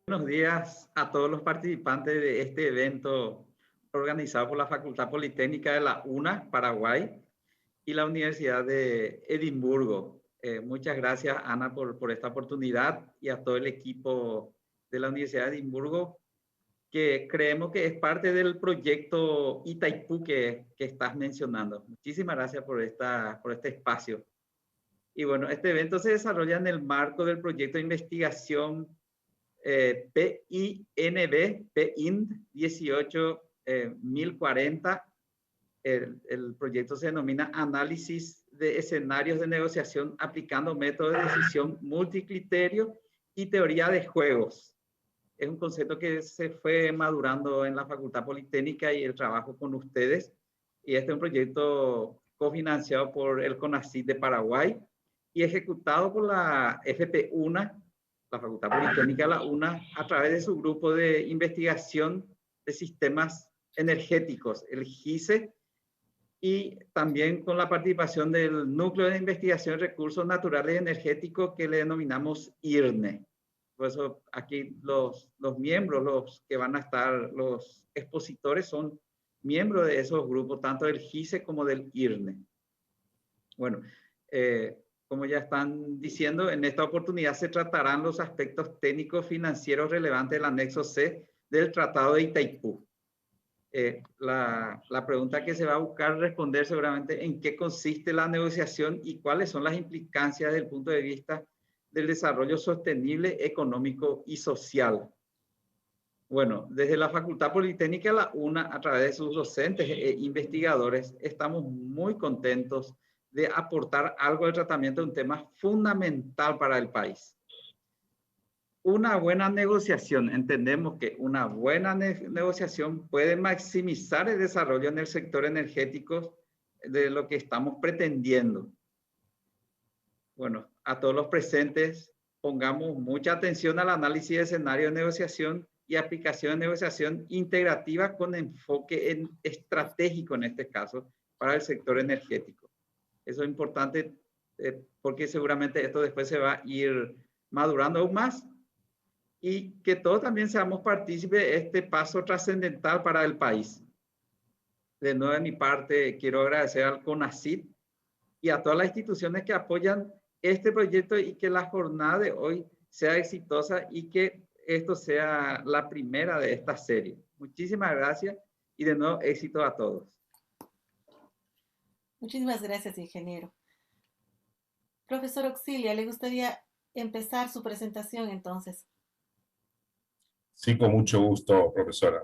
Buenos días a todos los participantes de este evento organizado por la Facultad Politécnica de la UNA, Paraguay, y la Universidad de Edimburgo. Muchas gracias, Ana, por esta oportunidad y a todo el equipo de la Universidad de Edimburgo, que creemos que es parte del proyecto Itaipú que estás mencionando. Muchísimas gracias por este espacio. Y bueno, este evento se desarrolla en el marco del proyecto de investigación PIND 18040. El proyecto se denomina Análisis de Escenarios de Negociación aplicando métodos de decisión multicriterio y teoría de juegos. Es un concepto que se fue madurando en la Facultad Politécnica y el trabajo con ustedes. Y este es un proyecto cofinanciado por el CONACYT de Paraguay y ejecutado por la FP-UNA, la Facultad Politécnica de la UNA, a través de su grupo de investigación de sistemas energéticos, el GISE, y también con la participación del Núcleo de Investigación de Recursos Naturales Energéticos que le denominamos IRNE. Por eso aquí los miembros, los que van a estar, los expositores son miembros de esos grupos, tanto del GISE como del IRNE. Bueno, como ya están diciendo, en esta oportunidad se tratarán los aspectos técnicos financieros relevantes del anexo C del Tratado de Itaipú. La pregunta que se va a buscar responder seguramente en qué consiste la negociación y cuáles son las implicancias desde el punto de vista del desarrollo sostenible, económico y social. Bueno, desde la Facultad Politécnica de la UNA, a través de sus docentes e investigadores, estamos muy contentos de aportar algo al tratamiento de un tema fundamental para el país. Una buena negociación. Entendemos que una buena negociación puede maximizar el desarrollo en el sector energético de lo que estamos pretendiendo. Bueno, a todos los presentes, pongamos mucha atención al análisis de escenario de negociación y aplicación de negociación integrativa con enfoque estratégico en este caso para el sector energético. Eso es importante porque seguramente esto después se va a ir madurando aún más y que todos también seamos partícipes de este paso trascendental para el país. De nuevo, de mi parte, quiero agradecer al CONACYT y a todas las instituciones que apoyan este proyecto y que la jornada de hoy sea exitosa y que esto sea la primera de esta serie. Muchísimas gracias y de nuevo éxito a todos. Muchísimas gracias, ingeniero. Profesor Auxilia, ¿le gustaría empezar su presentación entonces? Sí, con mucho gusto, profesora.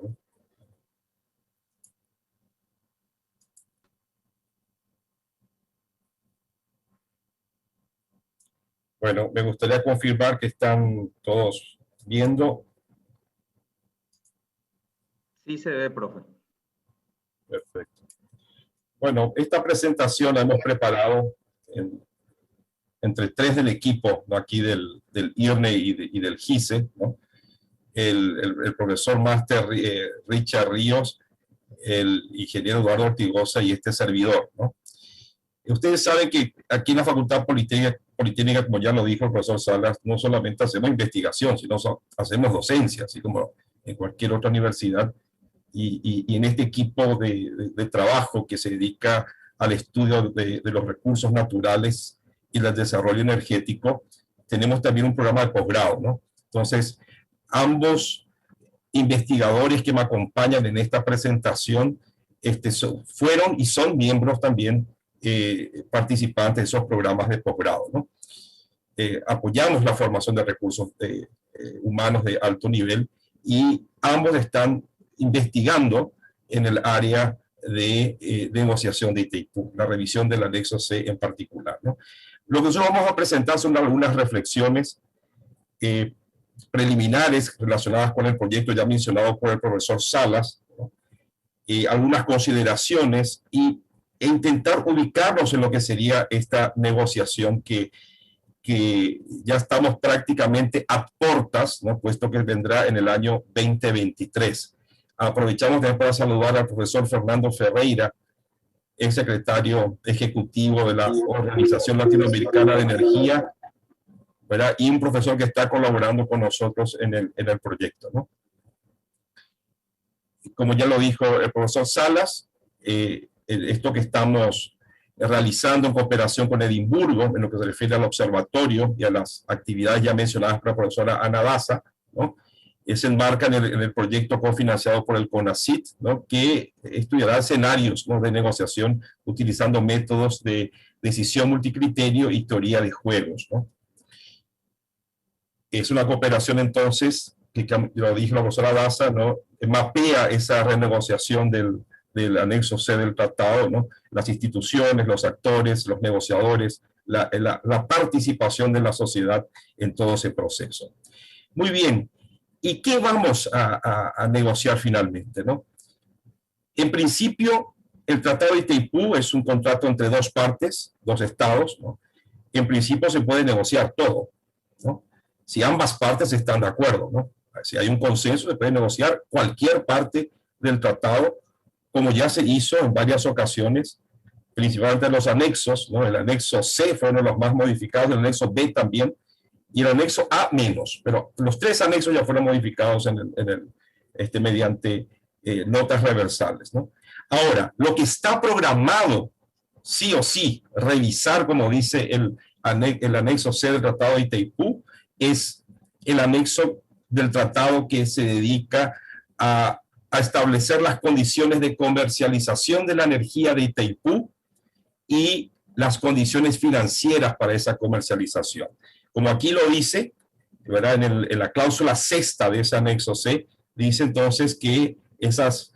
Bueno, me gustaría confirmar que están todos viendo. Sí se ve, profe. Perfecto. Bueno, esta presentación la hemos preparado entre tres del equipo, ¿no? Aquí del IRNE y del GISE, ¿no? El profesor máster Richard Ríos, el ingeniero Eduardo Ortigosa y este servidor, ¿no? Ustedes saben que aquí en la Facultad Politécnica, como ya lo dijo el profesor Salas, no solamente hacemos investigación, sino hacemos docencia, así como en cualquier otra universidad. Y en este equipo de trabajo que se dedica al estudio de los recursos naturales y el desarrollo energético, tenemos también un programa de posgrado, ¿no? Entonces, ambos investigadores que me acompañan en esta presentación fueron y son miembros también participantes de esos programas de posgrado, ¿no? Apoyamos la formación de recursos humanos de alto nivel y ambos están investigando en el área de negociación de Itaipú, la revisión del anexo C en particular, ¿no? Lo que nosotros vamos a presentar son algunas reflexiones preliminares relacionadas con el proyecto ya mencionado por el profesor Salas, ¿no? Algunas consideraciones e intentar ubicarnos en lo que sería esta negociación que ya estamos prácticamente a portas, ¿no? Puesto que vendrá en el año 2023. Aprovechamos también para saludar al profesor Fernando Ferreira, ex secretario ejecutivo de la Organización Latinoamericana de Energía, ¿verdad? Y un profesor que está colaborando con nosotros en el proyecto, ¿no? Como ya lo dijo el profesor Salas, esto que estamos realizando en cooperación con Edimburgo, en lo que se refiere al observatorio y a las actividades ya mencionadas por la profesora Ana Daza, ¿no? Se enmarca en el proyecto cofinanciado por el CONACYT, ¿no? Que estudiará escenarios, ¿no? De negociación utilizando métodos de decisión multicriterio y teoría de juegos, ¿no? Es una cooperación entonces, que lo dijo la profesora Daza, ¿no? Mapea esa renegociación del anexo C del tratado, ¿no? Las instituciones, los actores, los negociadores, la participación de la sociedad en todo ese proceso. Muy bien, ¿y qué vamos a negociar finalmente, ¿no? En principio, el Tratado de Itaipú es un contrato entre dos partes, dos estados, ¿no? En principio se puede negociar todo, ¿no? Si ambas partes están de acuerdo, ¿no? Si hay un consenso, se puede negociar cualquier parte del tratado, como ya se hizo en varias ocasiones, principalmente los anexos, ¿no? El anexo C fue uno de los más modificados, el anexo B también, y el anexo A menos, pero los tres anexos ya fueron modificados mediante notas reversales, ¿no? Ahora, lo que está programado, sí o sí, revisar, como dice el anexo C del Tratado de Itaipú, es el anexo del tratado que se dedica a establecer las condiciones de comercialización de la energía de Itaipú y las condiciones financieras para esa comercialización. Como aquí lo dice, ¿verdad? En la cláusula sexta de ese anexo C, dice entonces que esas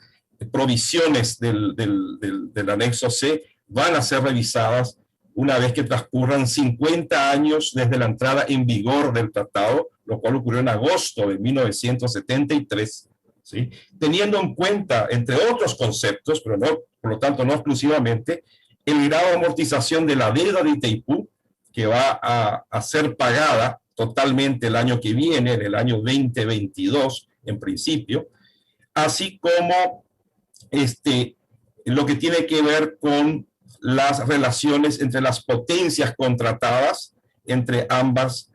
provisiones del anexo C van a ser revisadas una vez que transcurran 50 años desde la entrada en vigor del tratado, lo cual ocurrió en agosto de 1973, ¿sí? Teniendo en cuenta, entre otros conceptos, pero no, por lo tanto no exclusivamente, el grado de amortización de la deuda de Itaipú, que va a ser pagada totalmente el año que viene, en el año 2022, en principio, así como lo que tiene que ver con las relaciones entre las potencias contratadas, entre ambas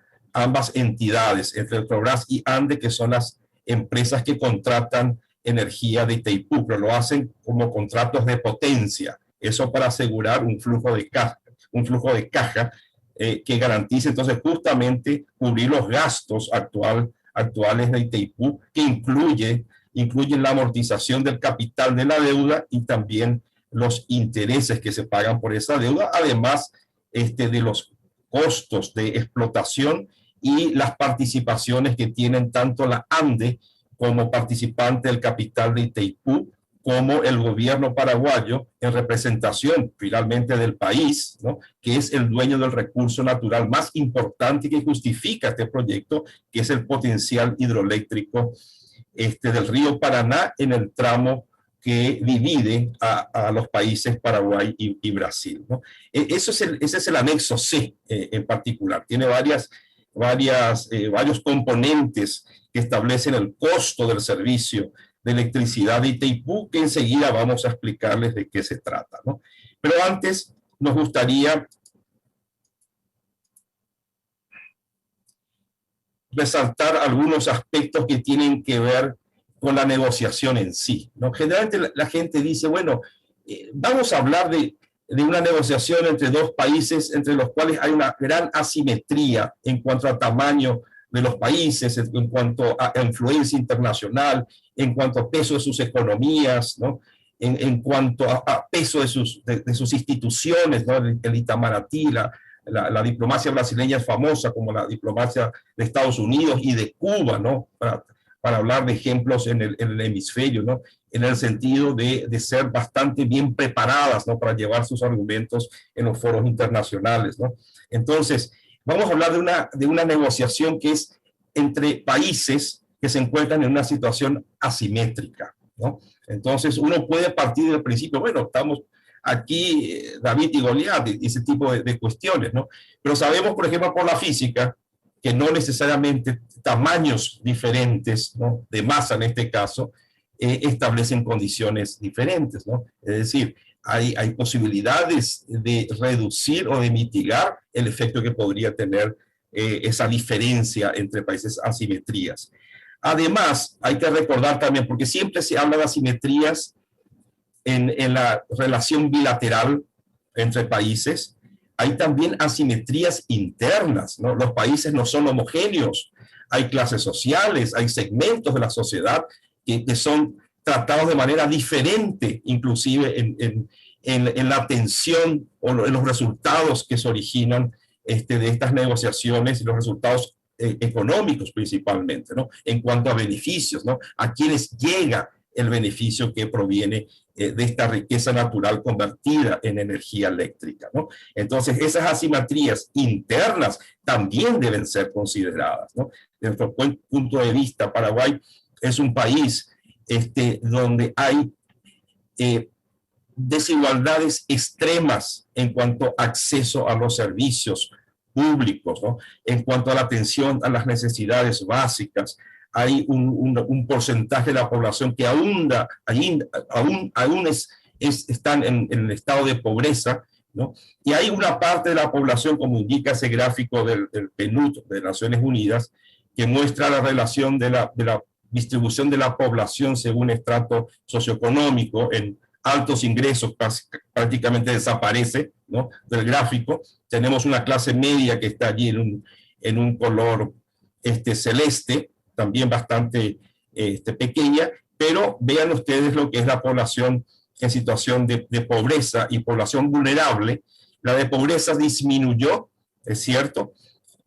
entidades, entre Petrobras y ANDE, que son las empresas que contratan energía de Itaipú, pero lo hacen como contratos de potencia, eso para asegurar un flujo de caja que garantice entonces justamente cubrir los gastos actuales de Itaipú, que incluyen la amortización del capital de la deuda y también los intereses que se pagan por esa deuda, además de los costos de explotación y las participaciones que tienen tanto la ANDE como participante del capital de Itaipú, como el gobierno paraguayo en representación finalmente del país, ¿no? Que es el dueño del recurso natural más importante que justifica este proyecto, que es el potencial hidroeléctrico del río Paraná en el tramo que divide a los países Paraguay y Brasil, ¿no? Ese es el anexo C en particular. Tiene varios componentes que establecen el costo del servicio de electricidad de Itaipú, que enseguida vamos a explicarles de qué se trata, ¿no? Pero antes nos gustaría resaltar algunos aspectos que tienen que ver con la negociación en sí, ¿no? Generalmente la gente dice, bueno, vamos a hablar de una negociación entre dos países entre los cuales hay una gran asimetría en cuanto a tamaño de los países, en cuanto a influencia internacional, en cuanto a peso de sus economías, ¿no? En cuanto a peso de sus instituciones, ¿no? El Itamaraty, la diplomacia brasileña es famosa como la diplomacia de Estados Unidos y de Cuba, ¿no? Para hablar de ejemplos en el hemisferio, ¿no? En el sentido de ser bastante bien preparadas, ¿no? Para llevar sus argumentos en los foros internacionales, ¿no? Entonces, vamos a hablar de una negociación que es entre países que se encuentran en una situación asimétrica, ¿no? Entonces, uno puede partir del principio, bueno, estamos aquí David y Goliat, ese tipo de cuestiones, ¿no? Pero sabemos, por ejemplo, por la física, que no necesariamente tamaños diferentes, ¿no? De masa en este caso, establecen condiciones diferentes, ¿no? Es decir, hay posibilidades de reducir o de mitigar el efecto que podría tener esa diferencia entre países, asimetrías. Además, hay que recordar también, porque siempre se habla de asimetrías en la relación bilateral entre países, hay también asimetrías internas, ¿no? Los países no son homogéneos, hay clases sociales, hay segmentos de la sociedad que son tratados de manera diferente, inclusive en la atención o en los resultados que se originan de estas negociaciones y los resultados económicos principalmente, ¿no? En cuanto a beneficios, ¿no? A quienes llega el beneficio que proviene de esta riqueza natural convertida en energía eléctrica, ¿no? Entonces, esas asimetrías internas también deben ser consideradas, ¿no? Desde nuestro punto de vista, Paraguay es un país donde hay desigualdades extremas en cuanto a acceso a los servicios públicos, ¿no? En cuanto a la atención a las necesidades básicas. Hay un porcentaje de la población que aún están en el estado de pobreza, ¿no? Y hay una parte de la población, como indica ese gráfico del PNUD de Naciones Unidas, que muestra la relación de la distribución de la población según estrato socioeconómico. En altos ingresos prácticamente desaparece, ¿no? Del gráfico. Tenemos una clase media que está allí en un color celeste, también bastante pequeña, pero vean ustedes lo que es la población en situación de pobreza y población vulnerable. La de pobreza disminuyó, es cierto,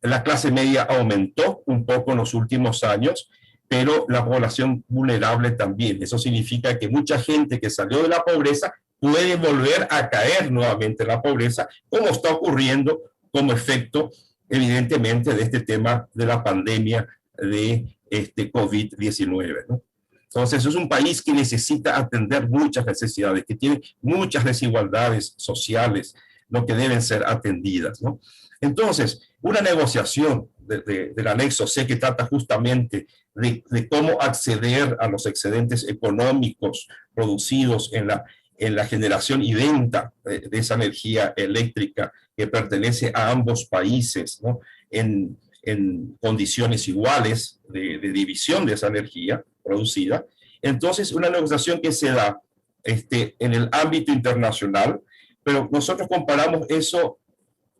la clase media aumentó un poco en los últimos años, pero la población vulnerable también. Eso significa que mucha gente que salió de la pobreza puede volver a caer nuevamente en la pobreza, como está ocurriendo como efecto, evidentemente, de este tema de la pandemia de COVID-19, ¿no? Entonces, es un país que necesita atender muchas necesidades, que tiene muchas desigualdades sociales, ¿no? Que deben ser atendidas, ¿no? Entonces, una negociación del anexo C que trata justamente de cómo acceder a los excedentes económicos producidos en la generación y venta de esa energía eléctrica que pertenece a ambos países, ¿no? En condiciones iguales de división de esa energía producida. Entonces, una negociación que se da en el ámbito internacional, pero nosotros comparamos eso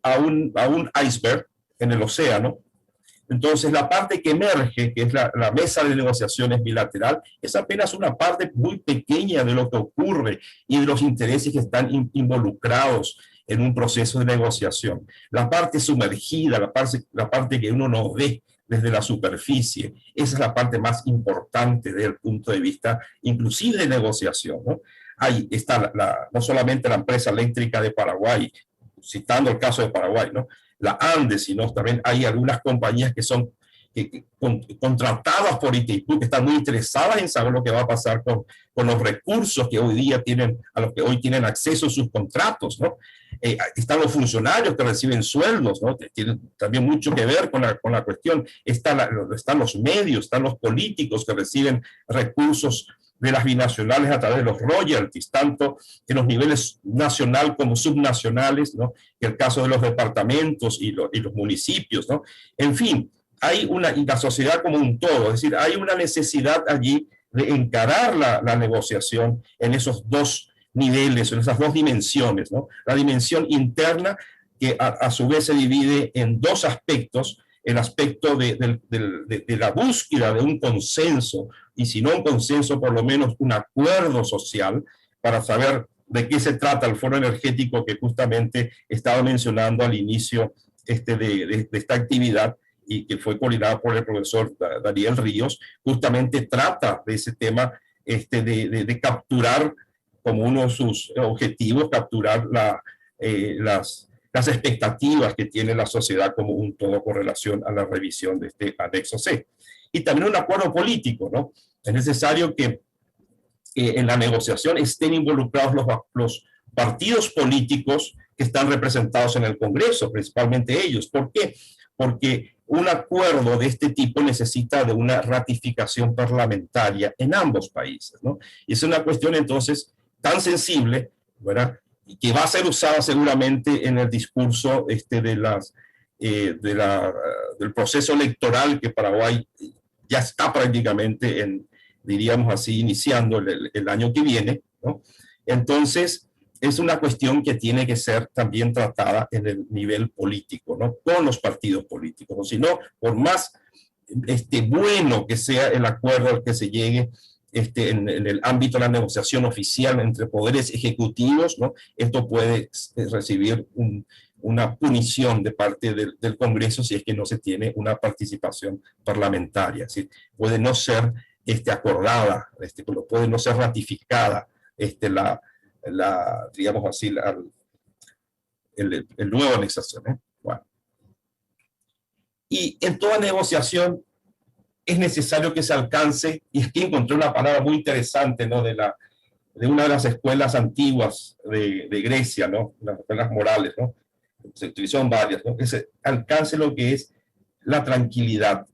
a un iceberg en el océano. Entonces, la parte que emerge, que es la mesa de negociaciones bilateral, es apenas una parte muy pequeña de lo que ocurre y de los intereses que están involucrados en un proceso de negociación. La parte sumergida, la parte que uno no ve desde la superficie, esa es la parte más importante desde el punto de vista inclusive de negociación, ¿no? Ahí está no solamente la empresa eléctrica de Paraguay, citando el caso de Paraguay, ¿no? La Andes, sino también hay algunas compañías que son contratadas por Itaipú, que están muy interesadas en saber lo que va a pasar con los recursos que hoy día tienen, a los que hoy tienen acceso a sus contratos, ¿no? Están los funcionarios que reciben sueldos, ¿no? Que tienen también mucho que ver con la cuestión. Están los medios, están los políticos que reciben recursos de las binacionales a través de los royalties, tanto en los niveles nacional como subnacionales, ¿no? Que el caso de los departamentos y los municipios, ¿no? En fin, hay la sociedad como un todo, es decir, hay una necesidad allí de encarar la negociación en esos dos niveles, en esas dos dimensiones, ¿no? La dimensión interna, que a su vez se divide en dos aspectos: el aspecto de la búsqueda de un consenso, y si no un consenso, por lo menos un acuerdo social, para saber de qué se trata el foro energético que justamente estaba mencionando al inicio de esta actividad, y que fue coordinada por el profesor Daniel Ríos. Justamente trata de ese tema de capturar como uno de sus objetivos, capturar las expectativas que tiene la sociedad como un todo con relación a la revisión de este anexo C. Y también un acuerdo político, ¿no? Es necesario que en la negociación estén involucrados los partidos políticos que están representados en el Congreso, principalmente ellos. ¿Por qué? Porque un acuerdo de este tipo necesita de una ratificación parlamentaria en ambos países, ¿no? Y es una cuestión entonces tan sensible, ¿verdad?, y que va a ser usada seguramente en el discurso de las del proceso electoral que Paraguay ya está prácticamente, diríamos así, iniciando el año que viene, ¿no? Entonces, es una cuestión que tiene que ser también tratada en el nivel político, ¿no? Con los partidos políticos, ¿no? Si no, por más bueno que sea el acuerdo al que se llegue en el ámbito de la negociación oficial entre poderes ejecutivos, ¿no? Esto puede recibir una punición de parte del Congreso si es que no se tiene una participación parlamentaria. ¿Sí? Puede no ser acordada, puede no ser ratificada digamos así, el nuevo anexación. Bueno. Y en toda negociación es necesario que se alcance, y es que encontré una palabra muy interesante, ¿no? de una de las escuelas antiguas de Grecia, ¿no? Las escuelas morales, ¿no? Se utilizaron varias, ¿no? Que se alcance lo que es la tranquilidad,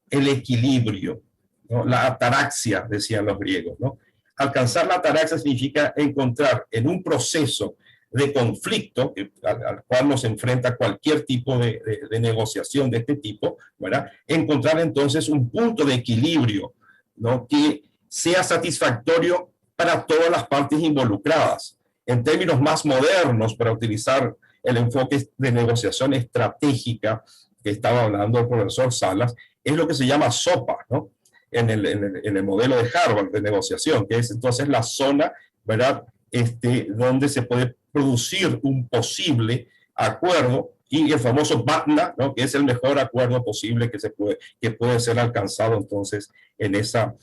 el equilibrio, ¿no? La ataraxia, decían los griegos, ¿no? Alcanzar la ataraxia significa encontrar en un proceso de conflicto al cual nos enfrenta cualquier tipo de negociación de este tipo, ¿verdad? Encontrar entonces un punto de equilibrio, ¿no? Que sea satisfactorio para todas las partes involucradas. En términos más modernos, para utilizar el enfoque de negociación estratégica que estaba hablando el profesor Salas, es lo que se llama SOPA, ¿no? En el modelo de Harvard de negociación, que es entonces la zona, ¿verdad? Donde se puede producir un posible acuerdo, y el famoso BATNA, ¿no? Que es el mejor acuerdo posible que puede ser alcanzado entonces en esa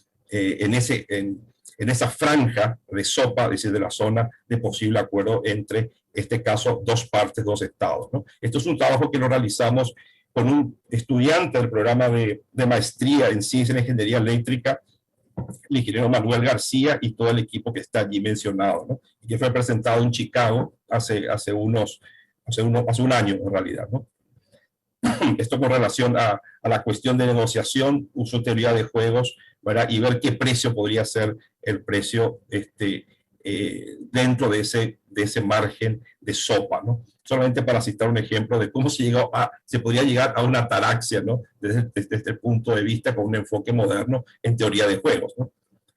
franja de SOPA, es decir, de la zona de posible acuerdo entre, este caso, dos partes, dos estados, ¿no? Esto es un trabajo que lo realizamos con un estudiante del programa de maestría en ciencia y ingeniería eléctrica, el ingeniero Manuel García, y todo el equipo que está allí mencionado, ¿no? Y que fue presentado en Chicago hace un año en realidad, ¿no? Esto con relación a la cuestión de negociación, uso teoría de juegos, ¿verdad? Y ver qué precio podría ser el precio dentro de ese margen de SOPA, ¿no? Solamente para citar un ejemplo de cómo se podría llegar a una ataraxia, ¿no? Desde este punto de vista, con un enfoque moderno en teoría de juegos, ¿no?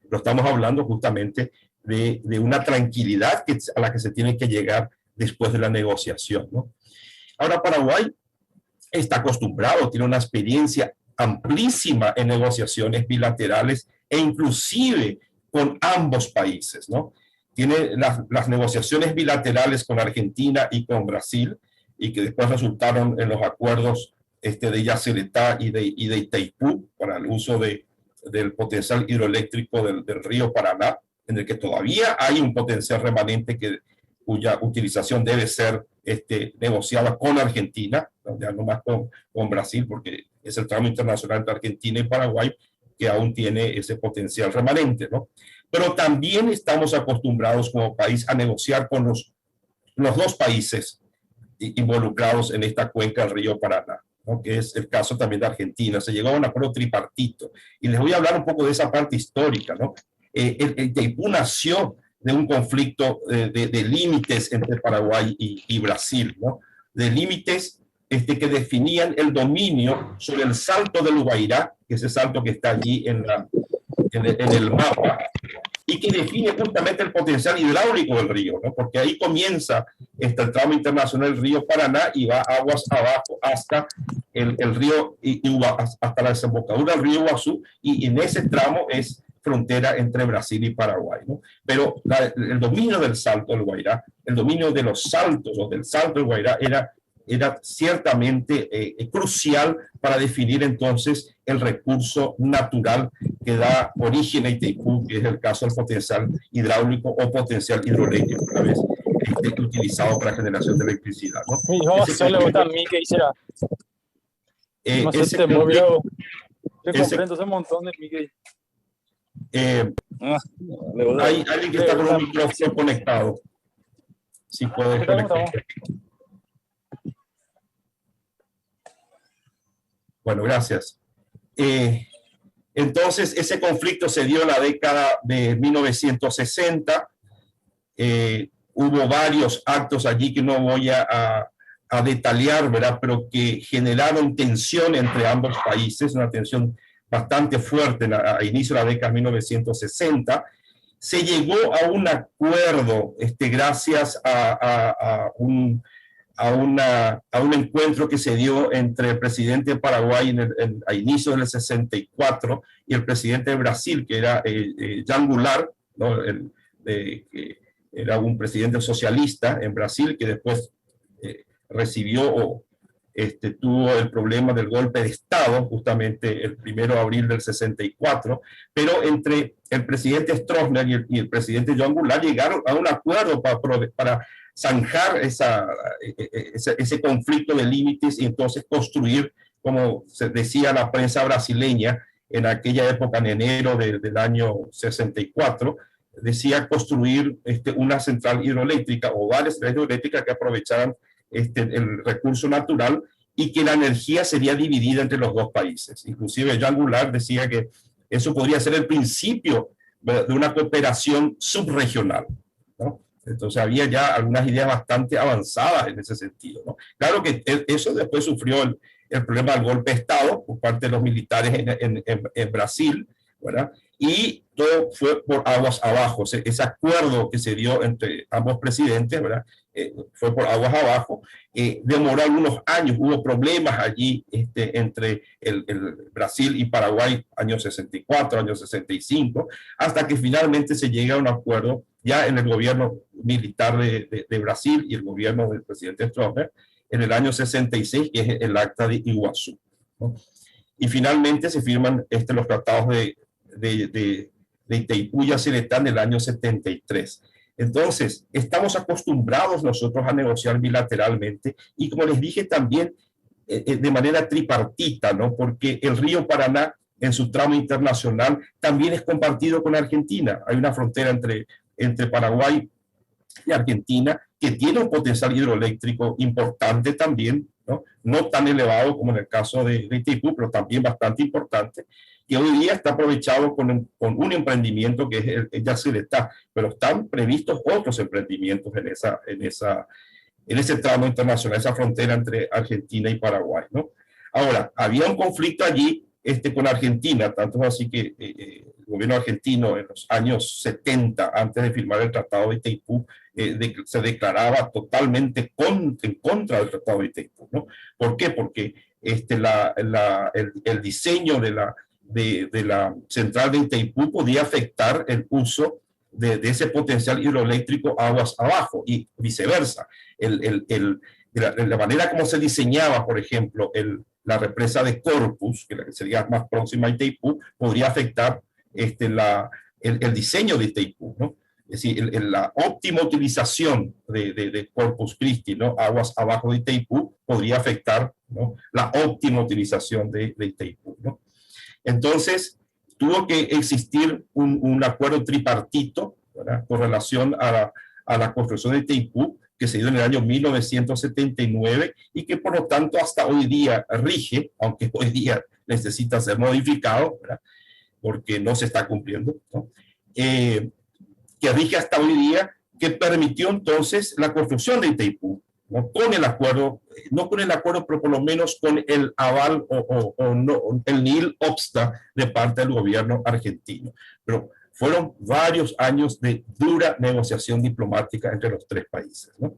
Lo estamos hablando justamente de una tranquilidad a la que se tiene que llegar después de la negociación, ¿no? Ahora, Paraguay está acostumbrado, tiene una experiencia amplísima en negociaciones bilaterales e inclusive con ambos países, ¿no? Tiene las negociaciones bilaterales con Argentina y con Brasil, y que después resultaron en los acuerdos de Yacyretá y de Itaipú para el uso del potencial hidroeléctrico del río Paraná, en el que todavía hay un potencial remanente cuya utilización debe ser negociada con Argentina, ya no más con Brasil, porque es el tramo internacional entre Argentina y Paraguay que aún tiene ese potencial remanente, ¿no? Pero también estamos acostumbrados como país a negociar con los dos países involucrados en esta cuenca del río Paraná, ¿no? Que es el caso también de Argentina. Se llegó a un acuerdo tripartito. Y les voy a hablar un poco de esa parte histórica, ¿no? El Itaipú nació de un conflicto de límites entre Paraguay y Brasil, ¿no? De límites que definían el dominio sobre el salto del Guairá, que es ese salto que está allí en el mapa, y que define justamente el potencial hidráulico del río, ¿no? Porque ahí comienza el tramo internacional del río Paraná y va aguas abajo hasta el río, hasta la desembocadura del río Iguazú, y en ese tramo es frontera entre Brasil y Paraguay, ¿no? Pero el dominio del salto del Guairá, el dominio de los saltos o del salto del Guairá era ciertamente crucial para definir entonces el recurso natural que da origen a Itaipú, que es el caso del potencial hidráulico o potencial hidroeléctrico, una vez utilizado para generación de electricidad, ¿no? Hay alguien que está con un micrófono conectado. Si puedes conectar. Bueno, gracias. Entonces, ese conflicto se dio en la década de 1960. Hubo varios actos allí que no voy a a detallar, ¿verdad? Pero que generaron tensión entre ambos países, una tensión bastante fuerte a inicio de la década de 1960. Se llegó a un acuerdo gracias a un encuentro que se dio entre el presidente de Paraguay a inicio del 64 y el presidente de Brasil, que era Jean Goulart, ¿no? Que era un presidente socialista en Brasil, que después recibió o tuvo el problema del golpe de Estado, justamente el 1 de abril del 64, pero entre el presidente Stroessner y el presidente Jean Goulart llegaron a un acuerdo para zanjar ese conflicto de límites y entonces construir, como se decía la prensa brasileña en aquella época, en enero del año 64, decía construir una central hidroeléctrica o varias centrales hidroeléctricas que aprovecharan el recurso natural y que la energía sería dividida entre los dos países. Inclusive Jean Goulart decía que eso podría ser el principio de una cooperación subregional, ¿no? Entonces había ya algunas ideas bastante avanzadas en ese sentido, ¿no? Claro que eso después sufrió el problema del golpe de Estado por parte de los militares en Brasil, ¿verdad? Y todo fue por aguas abajo. Ese acuerdo que se dio entre ambos presidentes, ¿verdad? Fue por aguas abajo. Demoró algunos años, hubo problemas allí entre el Brasil y Paraguay, años 64, años 65, hasta que finalmente se llega a un acuerdo ya en el gobierno militar de Brasil y el gobierno del presidente Stroessner en el año 66, que es el Acta de Iguazú, ¿no? Y finalmente se firman los tratados de Itaipú y Yacyretá en el año 73. Entonces, estamos acostumbrados nosotros a negociar bilateralmente y, como les dije, también de manera tripartita, ¿no? Porque el río Paraná, en su tramo internacional, también es compartido con Argentina. Hay una frontera entre Paraguay y Argentina que tiene un potencial hidroeléctrico importante también, ¿no? No tan elevado como en el caso de Itaipú, pero también bastante importante, que hoy día está aprovechado con un emprendimiento que es el Yacyretá, pero están previstos otros emprendimientos en ese tramo internacional, esa frontera entre Argentina y Paraguay, ¿no? Ahora, había un conflicto allí con Argentina, tanto así que el gobierno argentino en los años 70, antes de firmar el Tratado de Itaipú, se declaraba totalmente en contra del Tratado de Itaipú, ¿no? ¿Por qué? Porque el diseño de la central de Itaipú podía afectar el uso de ese potencial hidroeléctrico aguas abajo y viceversa. La manera como se diseñaba, por ejemplo, la represa de Corpus, que sería más próxima a Itaipú, podría afectar el diseño de Itaipú, ¿no? Es decir, la óptima utilización de Corpus Christi, ¿no? Aguas abajo de Itaipú, podría afectar, ¿no? La óptima utilización de Itaipú, ¿no? Entonces, tuvo que existir un acuerdo tripartito, ¿verdad? Con relación a la construcción de Itaipú, que se dio en el año 1979 y que por lo tanto hasta hoy día rige, aunque hoy día necesita ser modificado, ¿verdad? Porque no se está cumpliendo, ¿no? Que rige hasta hoy día, que permitió entonces la construcción de Itaipú, ¿no? Con el acuerdo, no con el acuerdo, pero por lo menos con el aval o no, el nihil obsta de parte del gobierno argentino. Pero fueron varios años de dura negociación diplomática entre los tres países, ¿no?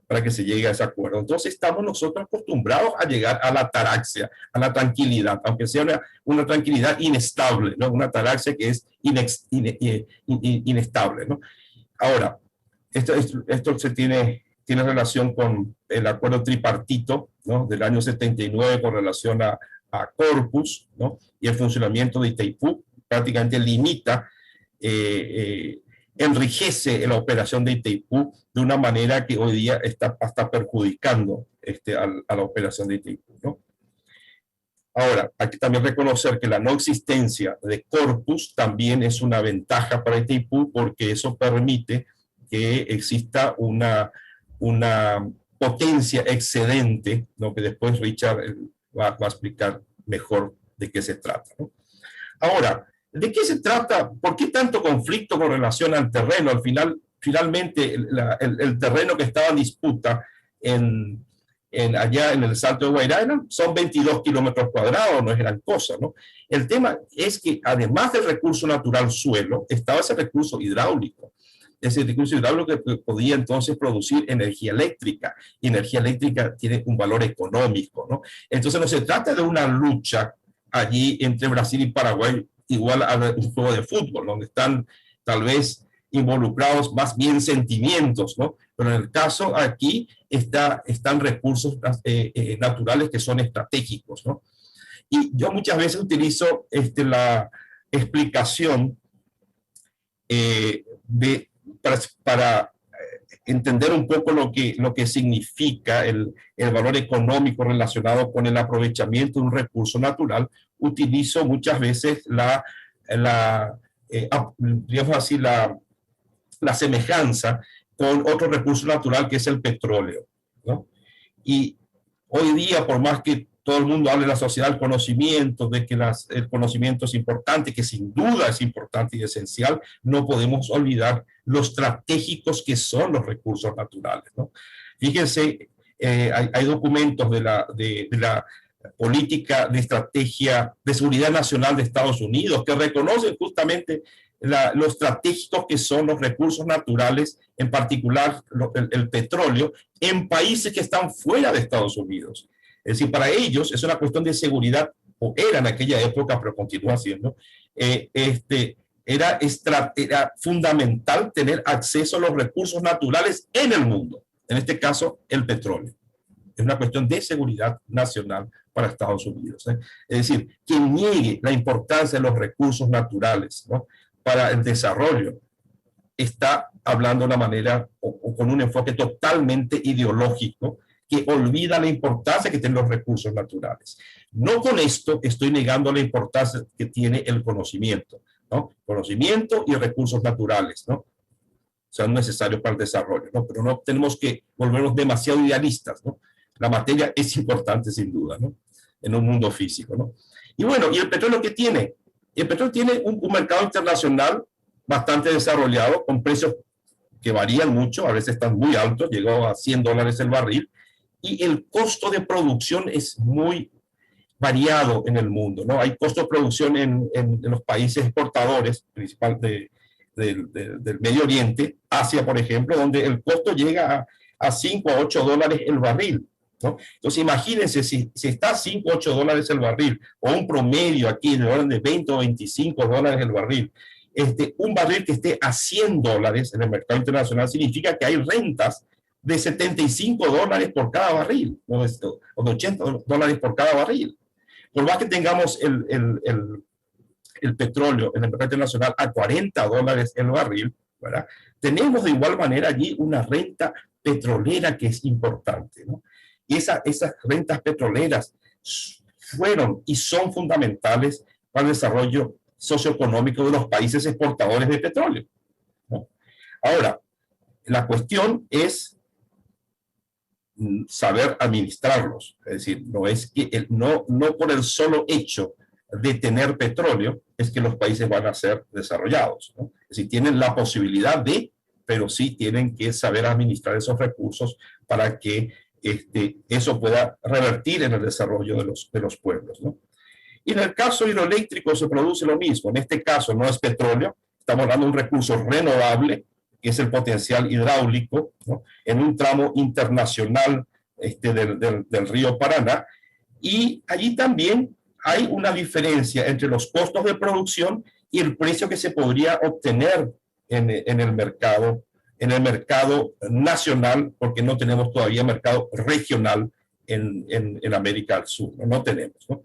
Para que se llegue a ese acuerdo. Entonces estamos nosotros acostumbrados a llegar a la ataraxia, a la tranquilidad, aunque sea una tranquilidad inestable, ¿no? Una ataraxia que es inestable, ¿no? Ahora, esto se tiene relación con el acuerdo tripartito, ¿no? Del año 79 con relación a Corpus, ¿no? Y el funcionamiento de Itaipú prácticamente limita, enriquece la operación de Itaipú de una manera que hoy día está perjudicando a la operación de Itaipú, ¿no? Ahora, hay que también reconocer que la no existencia de Corpus también es una ventaja para Itaipú, porque eso permite que exista una potencia excedente, ¿no? Que después Richard va a explicar mejor de qué se trata, ¿no? Ahora, ¿de qué se trata? ¿Por qué tanto conflicto con relación al terreno? Finalmente, el terreno que estaba en disputa en allá en el Salto de Guairá son 22 kilómetros cuadrados, no es gran cosa, ¿no? El tema es que además del recurso natural suelo, estaba ese recurso hidráulico. Ese recurso hidráulico que podía entonces producir energía eléctrica, y energía eléctrica tiene un valor económico, ¿no? Entonces no se trata de una lucha allí entre Brasil y Paraguay igual a un juego de fútbol, donde están tal vez involucrados más bien sentimientos, ¿no? Pero en el caso aquí están recursos naturales que son estratégicos, ¿no? Y yo muchas veces utilizo la explicación para entender un poco lo que significa el valor económico relacionado con el aprovechamiento de un recurso natural. Utilizo muchas veces digamos así, la semejanza con otro recurso natural que es el petróleo, ¿no? Y hoy día, por más que todo el mundo hable en la sociedad del conocimiento, de que el conocimiento es importante, que sin duda es importante y esencial, no podemos olvidar lo estratégicos que son los recursos naturales, ¿no? Fíjense, hay documentos de la política de estrategia de seguridad nacional de Estados Unidos que reconocen justamente lo estratégicos que son los recursos naturales, en particular el petróleo, en países que están fuera de Estados Unidos. Es decir, para ellos es una cuestión de seguridad, o era en aquella época, pero continúa siendo, era fundamental tener acceso a los recursos naturales en el mundo, en este caso el petróleo. Es una cuestión de seguridad nacional para Estados Unidos, ¿eh? Es decir, quien niegue la importancia de los recursos naturales, ¿no?, para el desarrollo, está hablando de una manera o con un enfoque totalmente ideológico que olvida la importancia que tienen los recursos naturales. No con esto estoy negando la importancia que tiene el conocimiento, ¿no? Conocimiento y recursos naturales, ¿no?, son necesarios para el desarrollo, ¿no? Pero no tenemos que volvernos demasiado idealistas, ¿no? La materia es importante sin duda, ¿no?, en un mundo físico, ¿no? Y bueno, ¿y el petróleo qué tiene? El petróleo tiene un mercado internacional bastante desarrollado, con precios que varían mucho, a veces están muy altos, llegó a $100 el barril, y el costo de producción es muy variado en el mundo, ¿no? Hay costo de producción en los países exportadores, principalmente del Medio Oriente, Asia, por ejemplo, donde el costo llega a $5 a $8 el barril, ¿no? Entonces, imagínense, si está a $5 a $8 el barril, o un promedio aquí en el orden de $20 o $25 el barril, un barril que esté a $100 en el mercado internacional significa que hay rentas de $75 por cada barril, o de $80 por cada barril. Por más que tengamos el petróleo en el mercado internacional a $40 el barril, ¿verdad?, tenemos de igual manera allí una renta petrolera que es importante, ¿no? Y esas rentas petroleras fueron y son fundamentales para el desarrollo socioeconómico de los países exportadores de petróleo, ¿no? Ahora, la cuestión es saber administrarlos. Es decir, no es que no por el solo hecho de tener petróleo es que los países van a ser desarrollados, ¿no? Es decir, tienen la posibilidad de, pero sí tienen que saber administrar esos recursos para que eso pueda revertir en el desarrollo de los pueblos, ¿no? Y en el caso hidroeléctrico se produce lo mismo. En este caso no es petróleo, estamos hablando de un recurso renovable, que es el potencial hidráulico, ¿no?, en un tramo internacional del río Paraná. Y allí también hay una diferencia entre los costos de producción y el precio que se podría obtener en el mercado nacional, porque no tenemos todavía mercado regional en América del Sur, no tenemos, ¿no?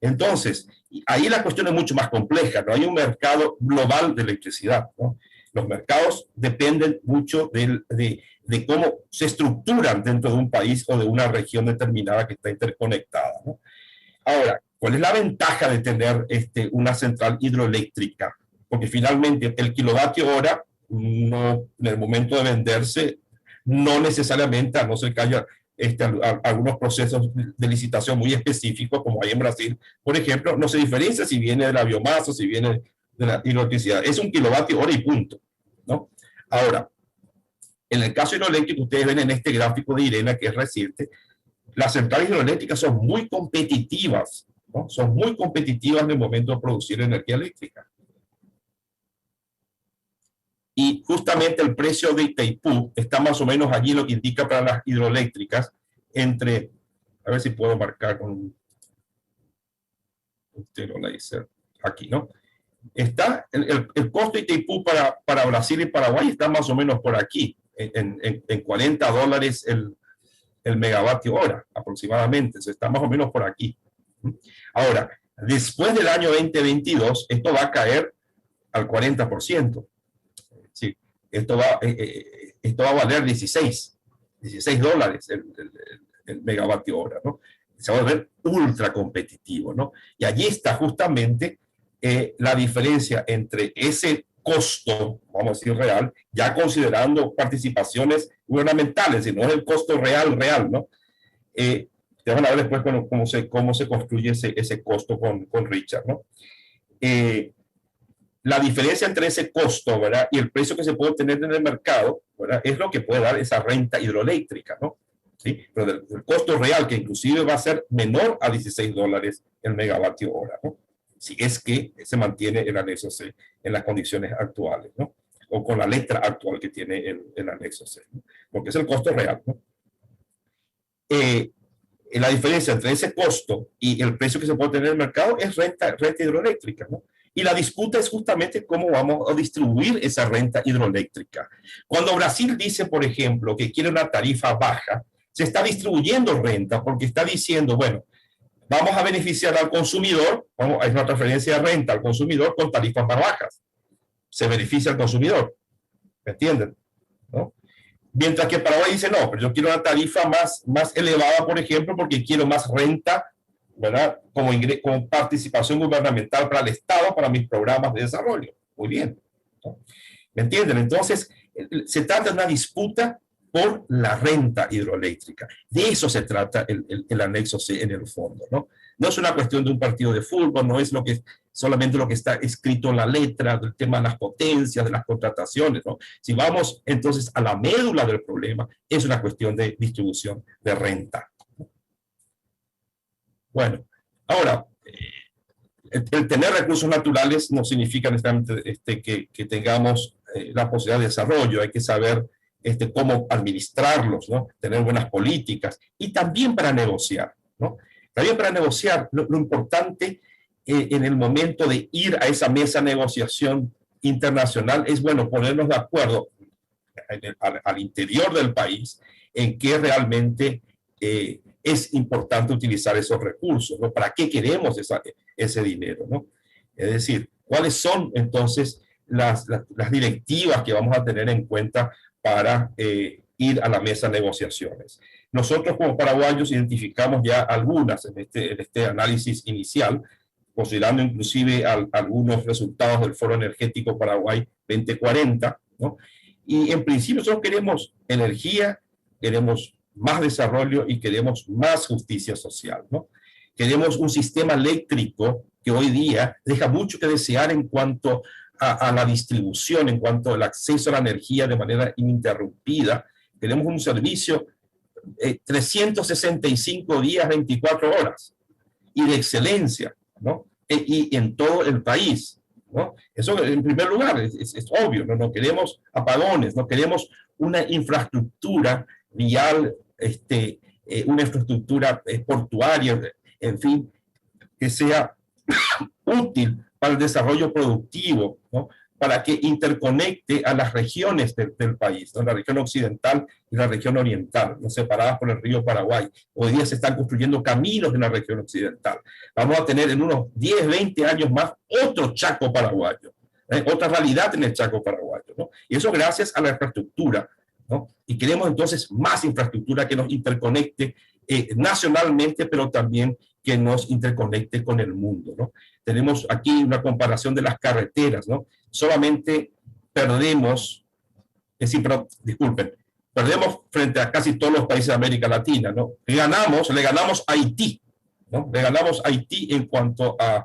Entonces, ahí la cuestión es mucho más compleja, ¿no? Hay un mercado global de electricidad, ¿no? Los mercados dependen mucho de cómo se estructuran dentro de un país o de una región determinada que está interconectada, ¿no? Ahora, ¿cuál es la ventaja de tener una central hidroeléctrica? Porque finalmente el kilovatio hora, no, en el momento de venderse, no necesariamente, a no ser que haya algunos procesos de licitación muy específicos, como hay en Brasil, por ejemplo, no se diferencia si viene de la biomasa o si viene de la hidroelectricidad. Es un kilovatio hora y punto, ¿no? Ahora, en el caso hidroeléctrico, ustedes ven en este gráfico de IRENA, que es reciente, las centrales hidroeléctricas son muy competitivas, ¿no? Son muy competitivas en el momento de producir energía eléctrica. Y justamente el precio de Itaipú está más o menos allí, lo que indica para las hidroeléctricas, entre, a ver si puedo marcar con un laser aquí, ¿no? Está el costo de Itaipú para Brasil y Paraguay está más o menos por aquí, en $40 el megavatio hora aproximadamente, eso está más o menos por aquí. Ahora, después del año 2022, esto va a caer al 40%. Sí, esto va a valer $16 el megavatio hora, ¿no? Se va a volver ultra competitivo, ¿no? Y allí está justamente la diferencia entre ese costo, vamos a decir real, ya considerando participaciones gubernamentales, y no es el costo real, ¿no? Te van a ver después cómo se construye ese costo con Richard, ¿no? La diferencia entre ese costo, ¿verdad?, y el precio que se puede obtener en el mercado, ¿verdad?, es lo que puede dar esa renta hidroeléctrica, ¿no? ¿Sí? Pero el costo real, que inclusive va a ser menor a $16 el megavatio hora, ¿no? Si es que se mantiene el anexo C en las condiciones actuales, ¿no? O con la letra actual que tiene el anexo C, ¿no? Porque es el costo real, ¿no? La diferencia entre ese costo y el precio que se puede tener en el mercado es renta hidroeléctrica, ¿no? Y la disputa es justamente cómo vamos a distribuir esa renta hidroeléctrica. Cuando Brasil dice, por ejemplo, que quiere una tarifa baja, se está distribuyendo renta porque está diciendo, bueno, vamos a beneficiar al consumidor, es una transferencia de renta al consumidor con tarifas más bajas. Se beneficia al consumidor. ¿Me entienden? ¿No? Mientras que Paraguay dice, no, pero yo quiero una tarifa más elevada, por ejemplo, porque quiero más renta, ¿verdad?, como participación gubernamental para el Estado, para mis programas de desarrollo. Muy bien, ¿no? ¿Me entienden? Entonces, se trata de una disputa por la renta hidroeléctrica. De eso se trata el anexo C en el fondo, ¿no? No es una cuestión de un partido de fútbol, no es solamente lo que está escrito en la letra, del tema de las potencias, de las contrataciones, ¿no? Si vamos entonces a la médula del problema, es una cuestión de distribución de renta. Bueno, ahora, el tener recursos naturales no significa necesariamente que tengamos la posibilidad de desarrollo. Hay que saber cómo administrarlos, ¿no? Tener buenas políticas y también para negociar, ¿no? También para negociar, lo importante en el momento de ir a esa mesa de negociación internacional es, bueno, ponernos de acuerdo al interior del país en qué realmente es importante utilizar esos recursos, ¿no? ¿Para qué queremos ese dinero, ¿no? Es decir, ¿cuáles son entonces las directivas que vamos a tener en cuenta para ir a la mesa de negociaciones? Nosotros como paraguayos identificamos ya algunas en este análisis inicial, considerando inclusive algunos resultados del Foro Energético Paraguay 2040, ¿no? Y en principio nosotros queremos energía, queremos más desarrollo y queremos más justicia social, ¿no? Queremos un sistema eléctrico que hoy día deja mucho que desear en cuanto a la distribución, en cuanto al acceso a la energía de manera ininterrumpida. Queremos un servicio 365 días, 24 horas, y de excelencia, ¿no? Y en todo el país, ¿no? Eso en primer lugar es obvio, ¿no? No queremos apagones, no queremos una infraestructura vial, una infraestructura portuaria, en fin, que sea útil para el desarrollo productivo, ¿no? Para que interconecte a las regiones del país, ¿no? La región occidental y la región oriental, ¿no? Separadas por el río Paraguay. Hoy día se están construyendo caminos en la región occidental. Vamos a tener en unos 10, 20 años más otro Chaco paraguayo, otra realidad en el Chaco paraguayo, ¿no? Y eso gracias a la infraestructura, ¿no? Y queremos entonces más infraestructura que nos interconecte nacionalmente, pero también que nos interconecte con el mundo, ¿no? Tenemos aquí una comparación de las carreteras, ¿no? Solamente perdemos, perdemos frente a casi todos los países de América Latina, ¿no? Le ganamos a Haití, ¿no? Le ganamos a Haití en cuanto a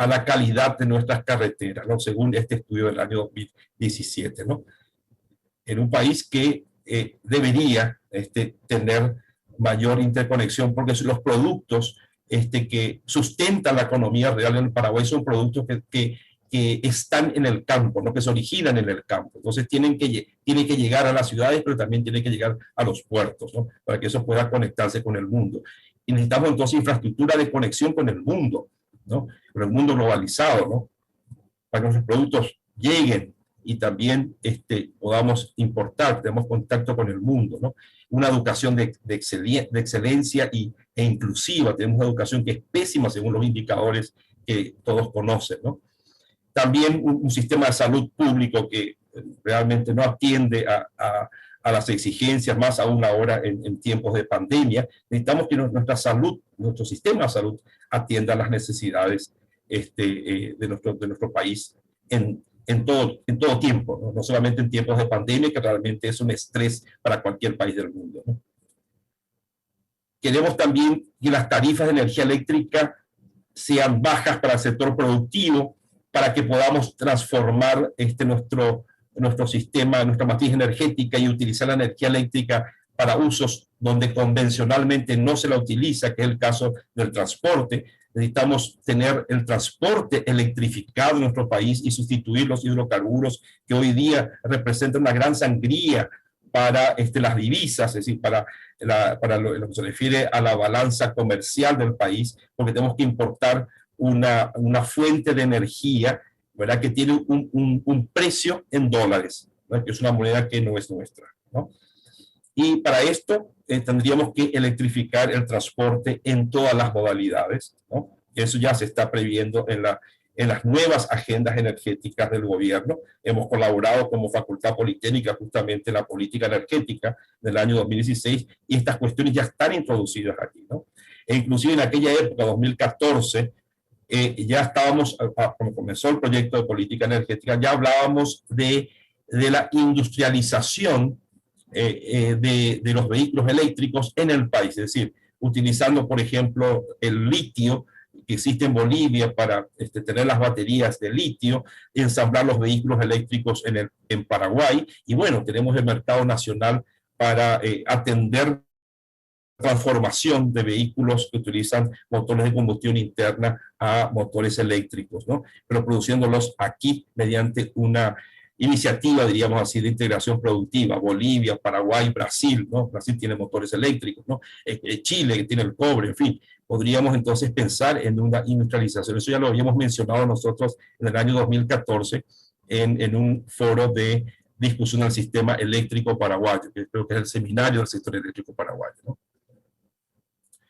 la calidad de nuestras carreteras, ¿no? Según este estudio del año 2017, ¿no? En un país que debería tener mayor interconexión, porque los productos que sustentan la economía real en el Paraguay son productos que están en el campo, ¿no? Que se originan en el campo. Entonces tienen que llegar a las ciudades, pero también tienen que llegar a los puertos, ¿no? Para que eso pueda conectarse con el mundo. Y necesitamos entonces infraestructura de conexión con el mundo, ¿no? Con el mundo globalizado, ¿no? Para que nuestros productos lleguen y también podamos importar, tenemos contacto con el mundo, ¿no? Una educación de excelencia e inclusiva. Tenemos una educación que es pésima según los indicadores que todos conocen, ¿no? También un sistema de salud público que realmente no atiende a las exigencias, más aún ahora en tiempos de pandemia. Necesitamos que nuestra salud, nuestro sistema de salud, atienda a las necesidades de nuestro país en todo tiempo, ¿no? No solamente en tiempos de pandemia, que realmente es un estrés para cualquier país del mundo, ¿no? Queremos también que las tarifas de energía eléctrica sean bajas para el sector productivo, para que podamos transformar nuestro sistema, nuestra matriz energética y utilizar la energía eléctrica para usos donde convencionalmente no se la utiliza, que es el caso del transporte. Necesitamos tener el transporte electrificado en nuestro país y sustituir los hidrocarburos que hoy día representan una gran sangría para las divisas, es decir, para lo que se refiere a la balanza comercial del país, porque tenemos que importar una fuente de energía, ¿verdad?, que tiene un precio en dólares, ¿no?, que es una moneda que no es nuestra, ¿no? Y para esto tendríamos que electrificar el transporte en todas las modalidades, ¿no? Eso ya se está previendo en las nuevas agendas energéticas del gobierno. Hemos colaborado como Facultad Politécnica justamente en la política energética del año 2016 y estas cuestiones ya están introducidas aquí, ¿no? E inclusive en aquella época, 2014, ya estábamos, cuando comenzó el proyecto de política energética, ya hablábamos de la industrialización de los vehículos eléctricos en el país, es decir, utilizando, por ejemplo, el litio que existe en Bolivia para tener las baterías de litio, ensamblar los vehículos eléctricos en Paraguay, y bueno, tenemos el mercado nacional para atender transformación de vehículos que utilizan motores de combustión interna a motores eléctricos, ¿no? Pero produciéndolos aquí mediante una iniciativa, diríamos así, de integración productiva. Bolivia, Paraguay, Brasil, ¿no? Brasil tiene motores eléctricos, ¿no? Chile, que tiene el cobre, en fin. Podríamos entonces pensar en una industrialización. Eso ya lo habíamos mencionado nosotros en el año 2014 en un foro de discusión del sistema eléctrico paraguayo, que creo que es el seminario del sector eléctrico paraguayo, ¿no?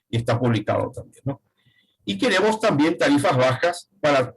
Y está publicado también, ¿no? Y queremos también tarifas bajas para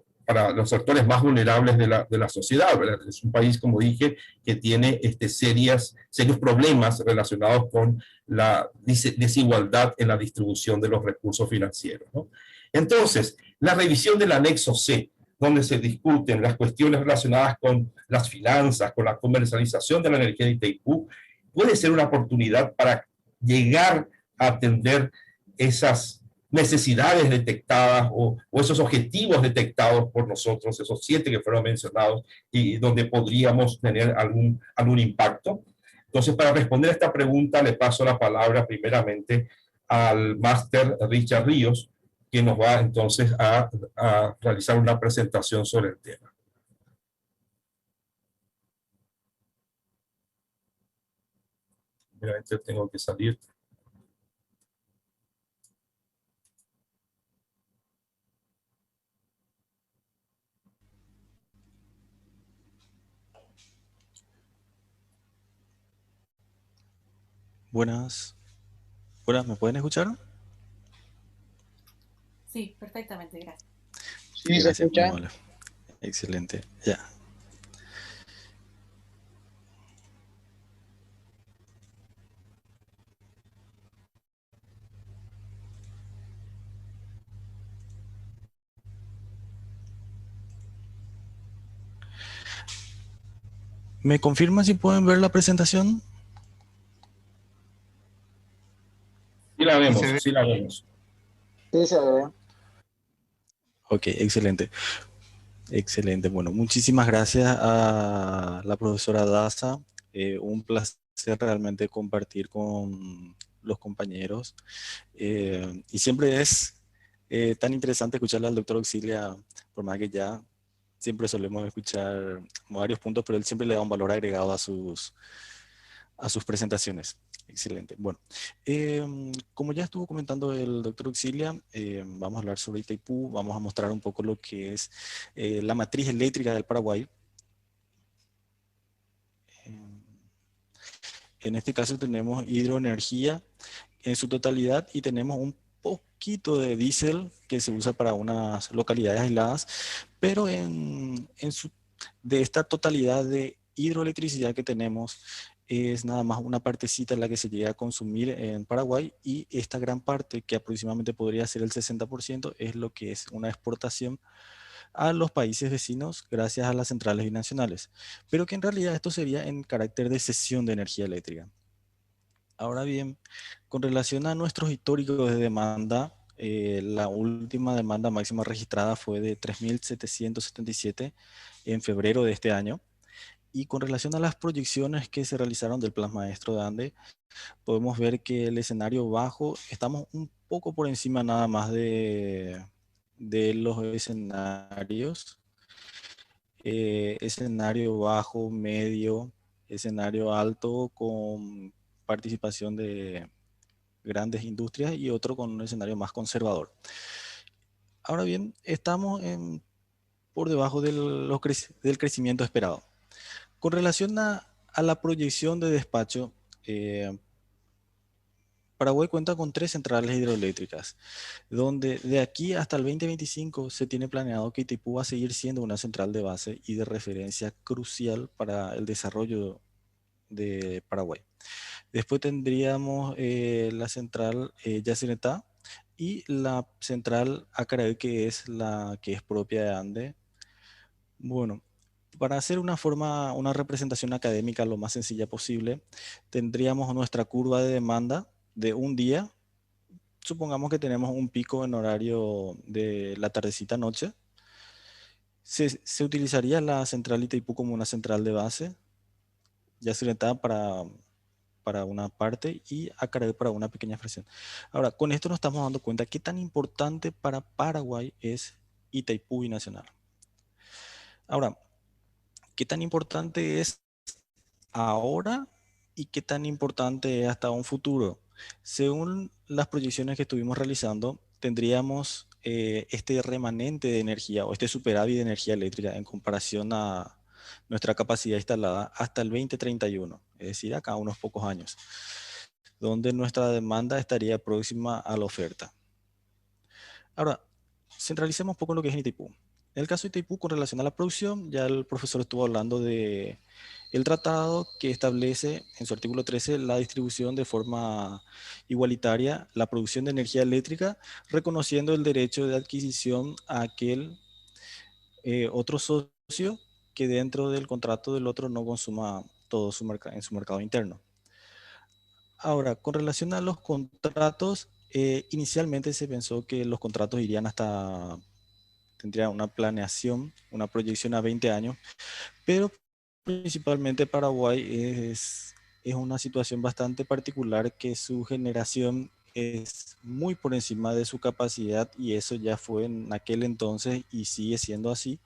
los sectores más vulnerables de la sociedad, ¿verdad? Es un país, como dije, que tiene serios problemas relacionados con la desigualdad en la distribución de los recursos financieros, ¿no? Entonces, la revisión del anexo C, donde se discuten las cuestiones relacionadas con las finanzas, con la comercialización de la energía de Itaipú, puede ser una oportunidad para llegar a atender esas necesidades detectadas o esos objetivos detectados por nosotros, esos 7 que fueron mencionados y donde podríamos tener algún impacto. Entonces, para responder a esta pregunta, le paso la palabra primeramente al máster Richard Ríos, que nos va entonces a realizar una presentación sobre el tema. Primeramente tengo que salir. Buenas, ¿me pueden escuchar? Sí, perfectamente, gracias. Sí, se Gracias, escucha. muy amable. Excelente, ya. ¿Me confirman si pueden ver la presentación? Sí la vemos, Sí se ve. sí la vemos. Sí, se ve. Ok, excelente. Excelente. Bueno, muchísimas gracias a la profesora Daza. Un placer realmente compartir con los compañeros. Y siempre es tan interesante escucharle al doctor Auxilia, por más que ya siempre solemos escuchar varios puntos, pero él siempre le da un valor agregado a sus presentaciones. Excelente. Bueno, como ya estuvo comentando el doctor Auxilia, vamos a hablar sobre Itaipú, vamos a mostrar un poco lo que es la matriz eléctrica del Paraguay. En este caso tenemos hidroenergía en su totalidad y tenemos un poquito de diésel que se usa para unas localidades aisladas, pero de esta totalidad de hidroelectricidad que tenemos, es nada más una partecita la que se llega a consumir en Paraguay, y esta gran parte, que aproximadamente podría ser el 60%, es lo que es una exportación a los países vecinos gracias a las centrales binacionales, pero que en realidad esto sería en carácter de cesión de energía eléctrica. Ahora bien, con relación a nuestros históricos de demanda, la última demanda máxima registrada fue de 3.777 en febrero de este año. Y con relación a las proyecciones que se realizaron del Plan Maestro de Ande, podemos ver que el escenario bajo, estamos un poco por encima nada más de los escenarios. Escenario bajo, medio, escenario alto con participación de grandes industrias y otro con un escenario más conservador. Ahora bien, estamos por debajo del crecimiento esperado. Con relación a la proyección de despacho, Paraguay cuenta con 3 centrales hidroeléctricas, donde de aquí hasta el 2025 se tiene planeado que Itaipú va a seguir siendo una central de base y de referencia crucial para el desarrollo de Paraguay. Después tendríamos la central Yacyretá y la central Acaraí, que es la que es propia de Ande. Bueno, para hacer una representación académica lo más sencilla posible, tendríamos nuestra curva de demanda de un día. Supongamos que tenemos un pico en horario de la tardecita noche. Se utilizaría la central Itaipú como una central de base, Yacyretá para una parte y Acaraí para una pequeña fracción. Ahora, con esto nos estamos dando cuenta qué tan importante para Paraguay es Itaipú Binacional. Ahora, qué tan importante es ahora y qué tan importante es hasta un futuro. Según las proyecciones que estuvimos realizando, tendríamos este remanente de energía o este superávit de energía eléctrica en comparación a nuestra capacidad instalada hasta el 2031, es decir, acá unos pocos años, donde nuestra demanda estaría próxima a la oferta. Ahora, centralicemos un poco en lo que es Itaipú. En el caso de Itaipú, con relación a la producción, ya el profesor estuvo hablando de el tratado que establece en su artículo 13 la distribución de forma igualitaria la producción de energía eléctrica, reconociendo el derecho de adquisición a aquel otro socio que dentro del contrato del otro no consuma todo en su mercado interno. Ahora, con relación a los contratos, inicialmente se pensó que los contratos irían tendrían una planeación, una proyección a 20 años, pero principalmente Paraguay es una situación bastante particular, que su generación es muy por encima de su capacidad, y eso ya fue en aquel entonces y sigue siendo así,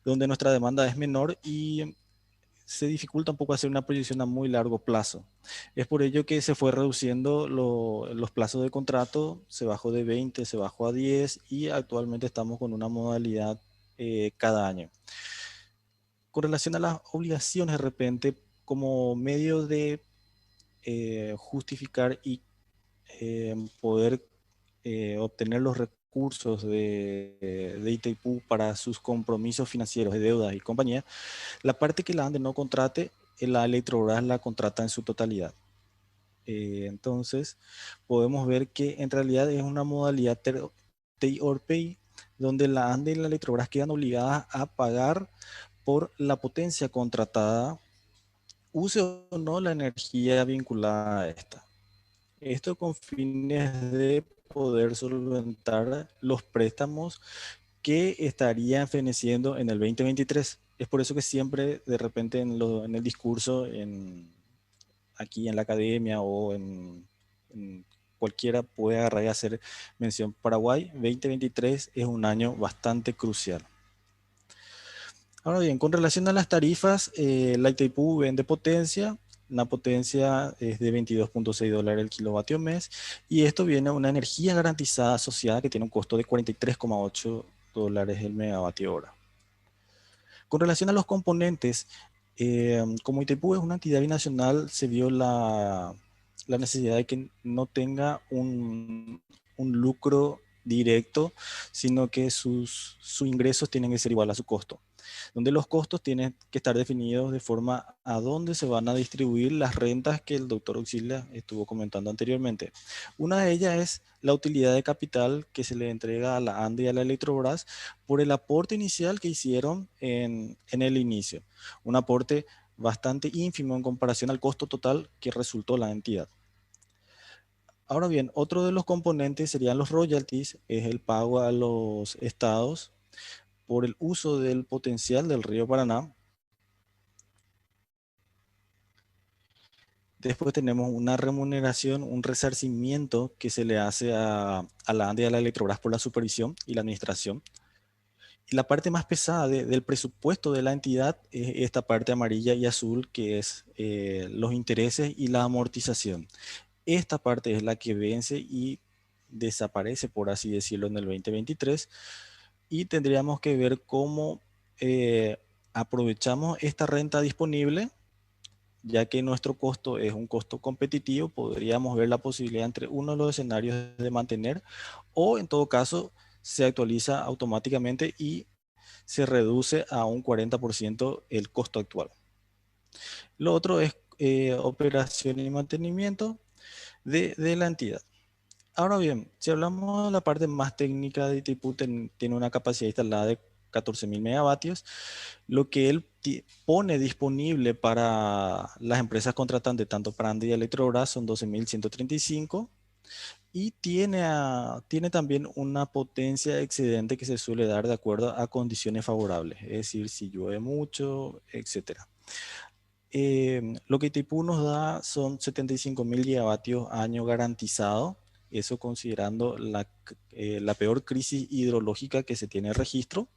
donde nuestra demanda es menor y se dificulta un poco hacer una proyección a muy largo plazo. Es por ello que se fue reduciendo los plazos de contrato, se bajó de 20, se bajó a 10 y actualmente estamos con una modalidad cada año. Con relación a las obligaciones, de repente, como medio de justificar y poder obtener los recursos de Itaipú para sus compromisos financieros de deudas y compañía, la parte que la ANDE no contrate, la Electrobras la contrata en su totalidad. Entonces, podemos ver que en realidad es una modalidad take or pay, donde la ANDE y la Electrobras quedan obligadas a pagar por la potencia contratada, use o no la energía vinculada a esta. Esto con fines de poder solventar los préstamos que estarían feneciendo en el 2023. Es por eso que siempre de repente en el discurso, aquí en la academia o en cualquiera puede agarrar y hacer mención. Paraguay 2023 es un año bastante crucial. Ahora bien, con relación a las tarifas, la Itaipú vende potencia. Una potencia es de $22.6 el kilovatio mes, y esto viene a una energía garantizada asociada que tiene un costo de $43.8 el megavatio hora. Con relación a los componentes, como Itaipú es una entidad binacional, se vio la necesidad de que no tenga un lucro directo, sino que sus ingresos tienen que ser igual a su costo, donde los costos tienen que estar definidos de forma a dónde se van a distribuir las rentas que el doctor Auxilia estuvo comentando anteriormente. Una de ellas es la utilidad de capital que se le entrega a la ANDE y a la Electrobras por el aporte inicial que hicieron en el inicio. Un aporte bastante ínfimo en comparación al costo total que resultó la entidad. Ahora bien, otro de los componentes serían los royalties, es el pago a los estados por el uso del potencial del río Paraná. Después tenemos una remuneración, un resarcimiento que se le hace a la ANDE y a la Electrobras por la supervisión y la administración. Y la parte más pesada del presupuesto de la entidad es esta parte amarilla y azul, que es los intereses y la amortización. Esta parte es la que vence y desaparece, por así decirlo, en el 2023, y tendríamos que ver cómo aprovechamos esta renta disponible, ya que nuestro costo es un costo competitivo. Podríamos ver la posibilidad entre uno de los escenarios de mantener, o en todo caso se actualiza automáticamente y se reduce a un 40% el costo actual. Lo otro es operación y mantenimiento de la entidad. Ahora bien, si hablamos de la parte más técnica de Itaipú, tiene una capacidad instalada de 14.000 megavatios. Lo que él pone disponible para las empresas contratantes, tanto para ANDE y Electrobras, son 12.135, y tiene también una potencia excedente que se suele dar de acuerdo a condiciones favorables, es decir, si llueve mucho, etc. Lo que Itaipú nos da son 75.000 gigavatios año garantizado, eso considerando la peor crisis hidrológica que se tiene registro.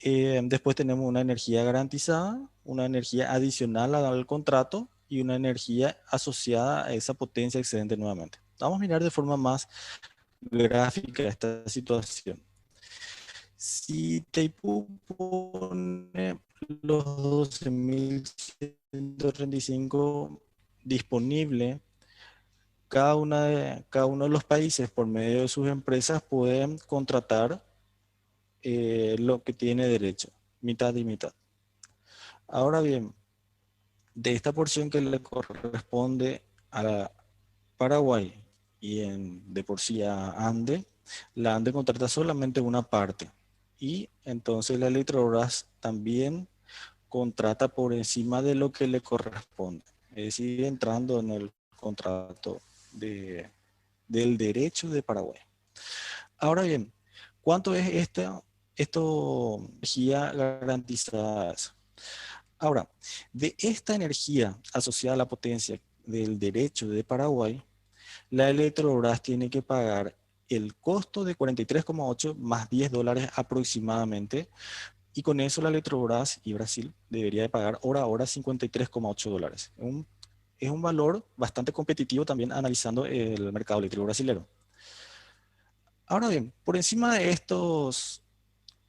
Después tenemos una energía garantizada, una energía adicional al contrato y una energía asociada a esa potencia excedente nuevamente. Vamos a mirar de forma más gráfica esta situación. Si Itaipú pone los 12.135 disponible, cada uno de los países por medio de sus empresas pueden contratar lo que tiene derecho, mitad y mitad. Ahora bien, de esta porción que le corresponde a Paraguay y de por sí a ANDE, la ANDE contrata solamente una parte, y entonces la Electrobras también contrata por encima de lo que le corresponde, es decir, entrando en el contrato del derecho de Paraguay. Ahora bien, ¿cuánto es esto energía garantizada? Ahora, de esta energía asociada a la potencia del derecho de Paraguay, la Electrobras tiene que pagar el costo de 43,8 más $10 aproximadamente, y con eso la Electrobras y Brasil debería de pagar hora a hora $53,8. Es un valor bastante competitivo también analizando el mercado eléctrico brasilero. Ahora bien, por encima de estos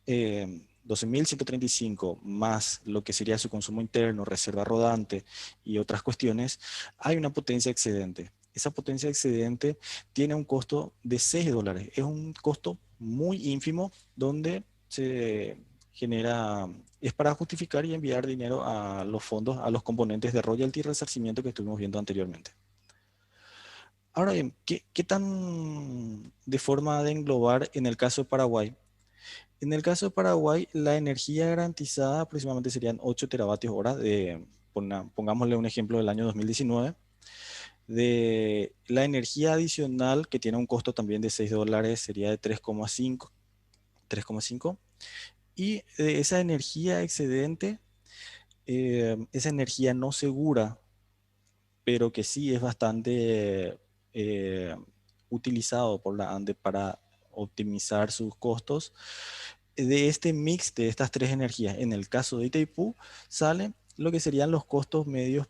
12.135 más lo que sería su consumo interno, reserva rodante y otras cuestiones, hay una potencia excedente. Esa potencia excedente tiene un costo de $6. Es un costo muy ínfimo donde se genera, es para justificar y enviar dinero a los fondos, a los componentes de royalty y resarcimiento que estuvimos viendo anteriormente. Ahora bien, ¿qué tan de forma de englobar en el caso de Paraguay? En el caso de Paraguay, la energía garantizada aproximadamente serían 8 teravatios hora, pongámosle un ejemplo del año 2019. De la energía adicional, que tiene un costo también de $6, sería de 3,5. Y de esa energía excedente, esa energía no segura, pero que sí es bastante utilizado por la ANDE para optimizar sus costos. De este mix de estas tres energías, en el caso de Itaipú, sale lo que serían los costos medios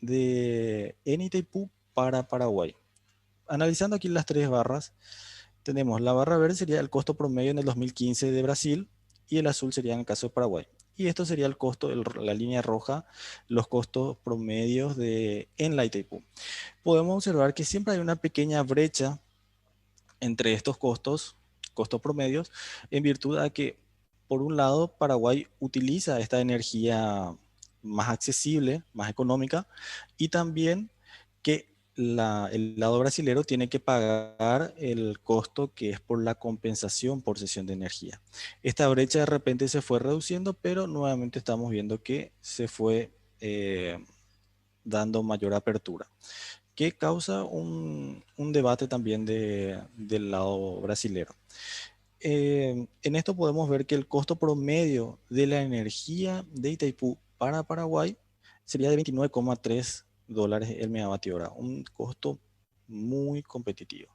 en Itaipú para Paraguay. Analizando aquí las tres barras, tenemos la barra verde sería el costo promedio en el 2015 de Brasil y el azul sería en el caso de Paraguay. Y esto sería el costo, la línea roja, los costos promedios en la Itaipú. Podemos observar que siempre hay una pequeña brecha entre estos costos promedios, en virtud de que, por un lado, Paraguay utiliza esta energía más accesible, más económica, y también que el lado brasilero tiene que pagar el costo que es por la compensación por cesión de energía. Esta brecha de repente se fue reduciendo, pero nuevamente estamos viendo que se fue dando mayor apertura, que causa un debate también del lado brasilero. En esto podemos ver que el costo promedio de la energía de Itaipú para Paraguay sería de 29,3 dólares el megavatio hora, un costo muy competitivo.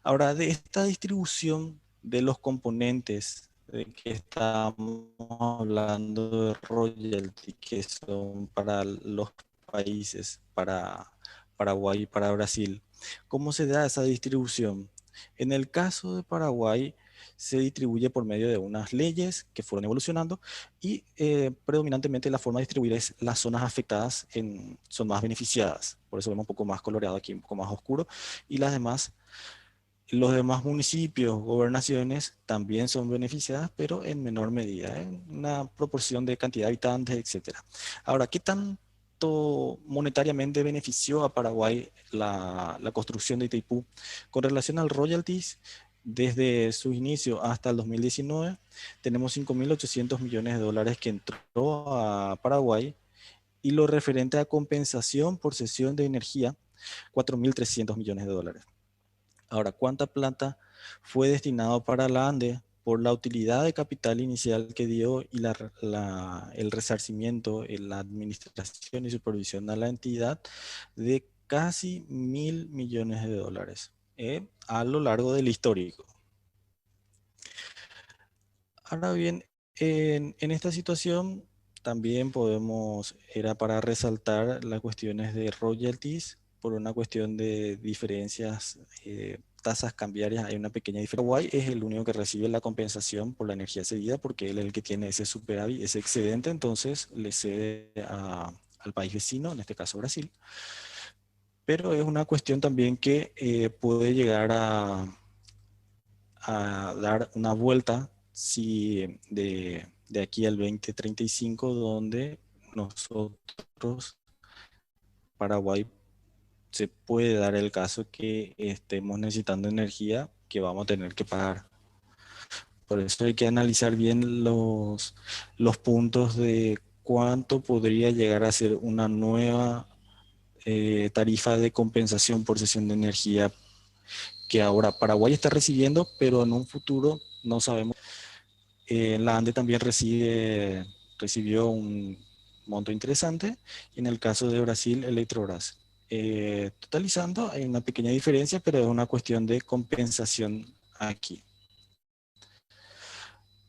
Ahora, de esta distribución de los componentes de que estamos hablando de royalty, que son para los países, para Paraguay y para Brasil, ¿cómo se da esa distribución? En el caso de Paraguay, se distribuye por medio de unas leyes que fueron evolucionando y predominantemente la forma de distribuir es las zonas afectadas son más beneficiadas. Por eso vemos un poco más coloreado aquí, un poco más oscuro. Y los demás municipios, gobernaciones también son beneficiadas, pero en menor medida, en una proporción de cantidad de habitantes, etc. Ahora, ¿qué tanto monetariamente benefició a Paraguay la construcción de Itaipú? Con relación al royalties, desde su inicio hasta el 2019, tenemos 5.800 millones de dólares que entró a Paraguay, y lo referente a compensación por cesión de energía, 4.300 millones de dólares. Ahora, ¿cuánta plata fue destinado para la ANDE por la utilidad de capital inicial que dio y el resarcimiento, la administración y supervisión a la entidad de casi 1.000 millones de dólares a lo largo del histórico? Ahora bien, en esta situación también era para resaltar las cuestiones de royalties por una cuestión de diferencias, tasas cambiarias. Hay una pequeña diferencia. Paraguay es el único que recibe la compensación por la energía cedida porque él es el que tiene ese superávit, ese excedente, entonces le cede al país vecino, en este caso Brasil. Pero es una cuestión también que puede llegar a dar una vuelta de aquí al 2035, donde nosotros, Paraguay, se puede dar el caso que estemos necesitando energía que vamos a tener que pagar. Por eso hay que analizar bien los puntos de cuánto podría llegar a ser una nueva tarifa de compensación por cesión de energía que ahora Paraguay está recibiendo, pero en un futuro no sabemos. La ANDE también recibió un monto interesante, y en el caso de Brasil, Electrobras. Totalizando, hay una pequeña diferencia, pero es una cuestión de compensación aquí.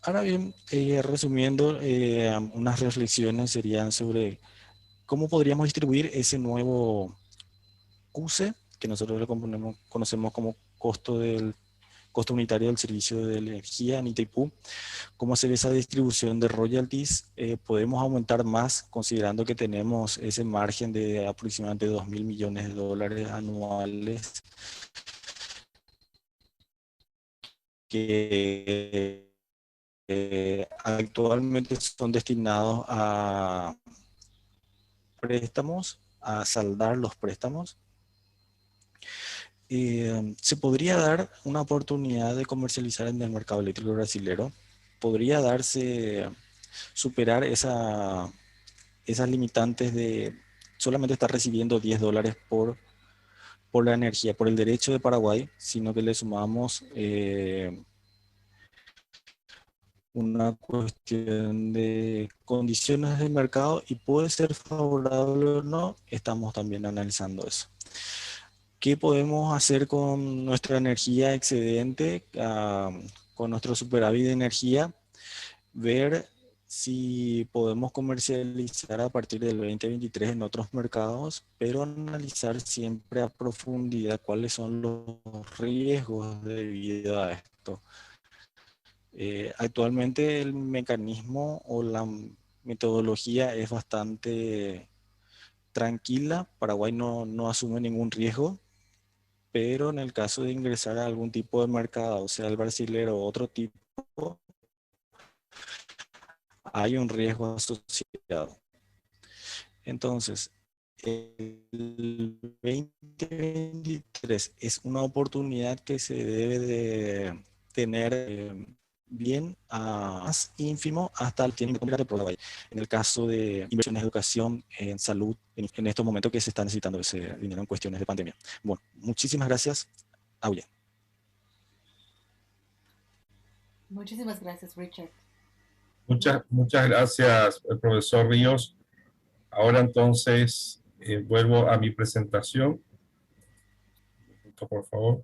Ahora bien, resumiendo, unas reflexiones serían sobre cómo podríamos distribuir ese nuevo CUSE, que nosotros lo conocemos como costo unitario del servicio de energía en Itaipú. Cómo hacer esa distribución de royalties. Podemos aumentar más considerando que tenemos ese margen de aproximadamente 2.000 millones de dólares anuales que actualmente son destinados a préstamos, a saldar los préstamos. Se podría dar una oportunidad de comercializar en el mercado eléctrico brasilero. Podría superar esas limitantes de solamente estar recibiendo 10 dólares por la energía, por el derecho de Paraguay, sino que le sumamos una cuestión de condiciones de mercado, y puede ser favorable o no. Estamos también analizando eso. ¿Qué podemos hacer con nuestra energía excedente, con nuestro superávit de energía? Ver si podemos comercializar a partir del 2023 en otros mercados, pero analizar siempre a profundidad cuáles son los riesgos debido a esto. Actualmente el mecanismo o la metodología es bastante tranquila. Paraguay no asume ningún riesgo, pero en el caso de ingresar a algún tipo de mercado, o sea el brasilero o otro tipo, hay un riesgo asociado. Entonces, el 2023 es una oportunidad que se debe de tener bien más ínfimo hasta el tiempo de Paraguay. En el caso de inversiones en educación, en salud, en estos momentos que se está necesitando ese dinero en cuestiones de pandemia. Bueno, muchísimas gracias. Auya. Muchísimas gracias, Richard. Muchas gracias, profesor Ríos. Ahora entonces vuelvo a mi presentación. Por favor.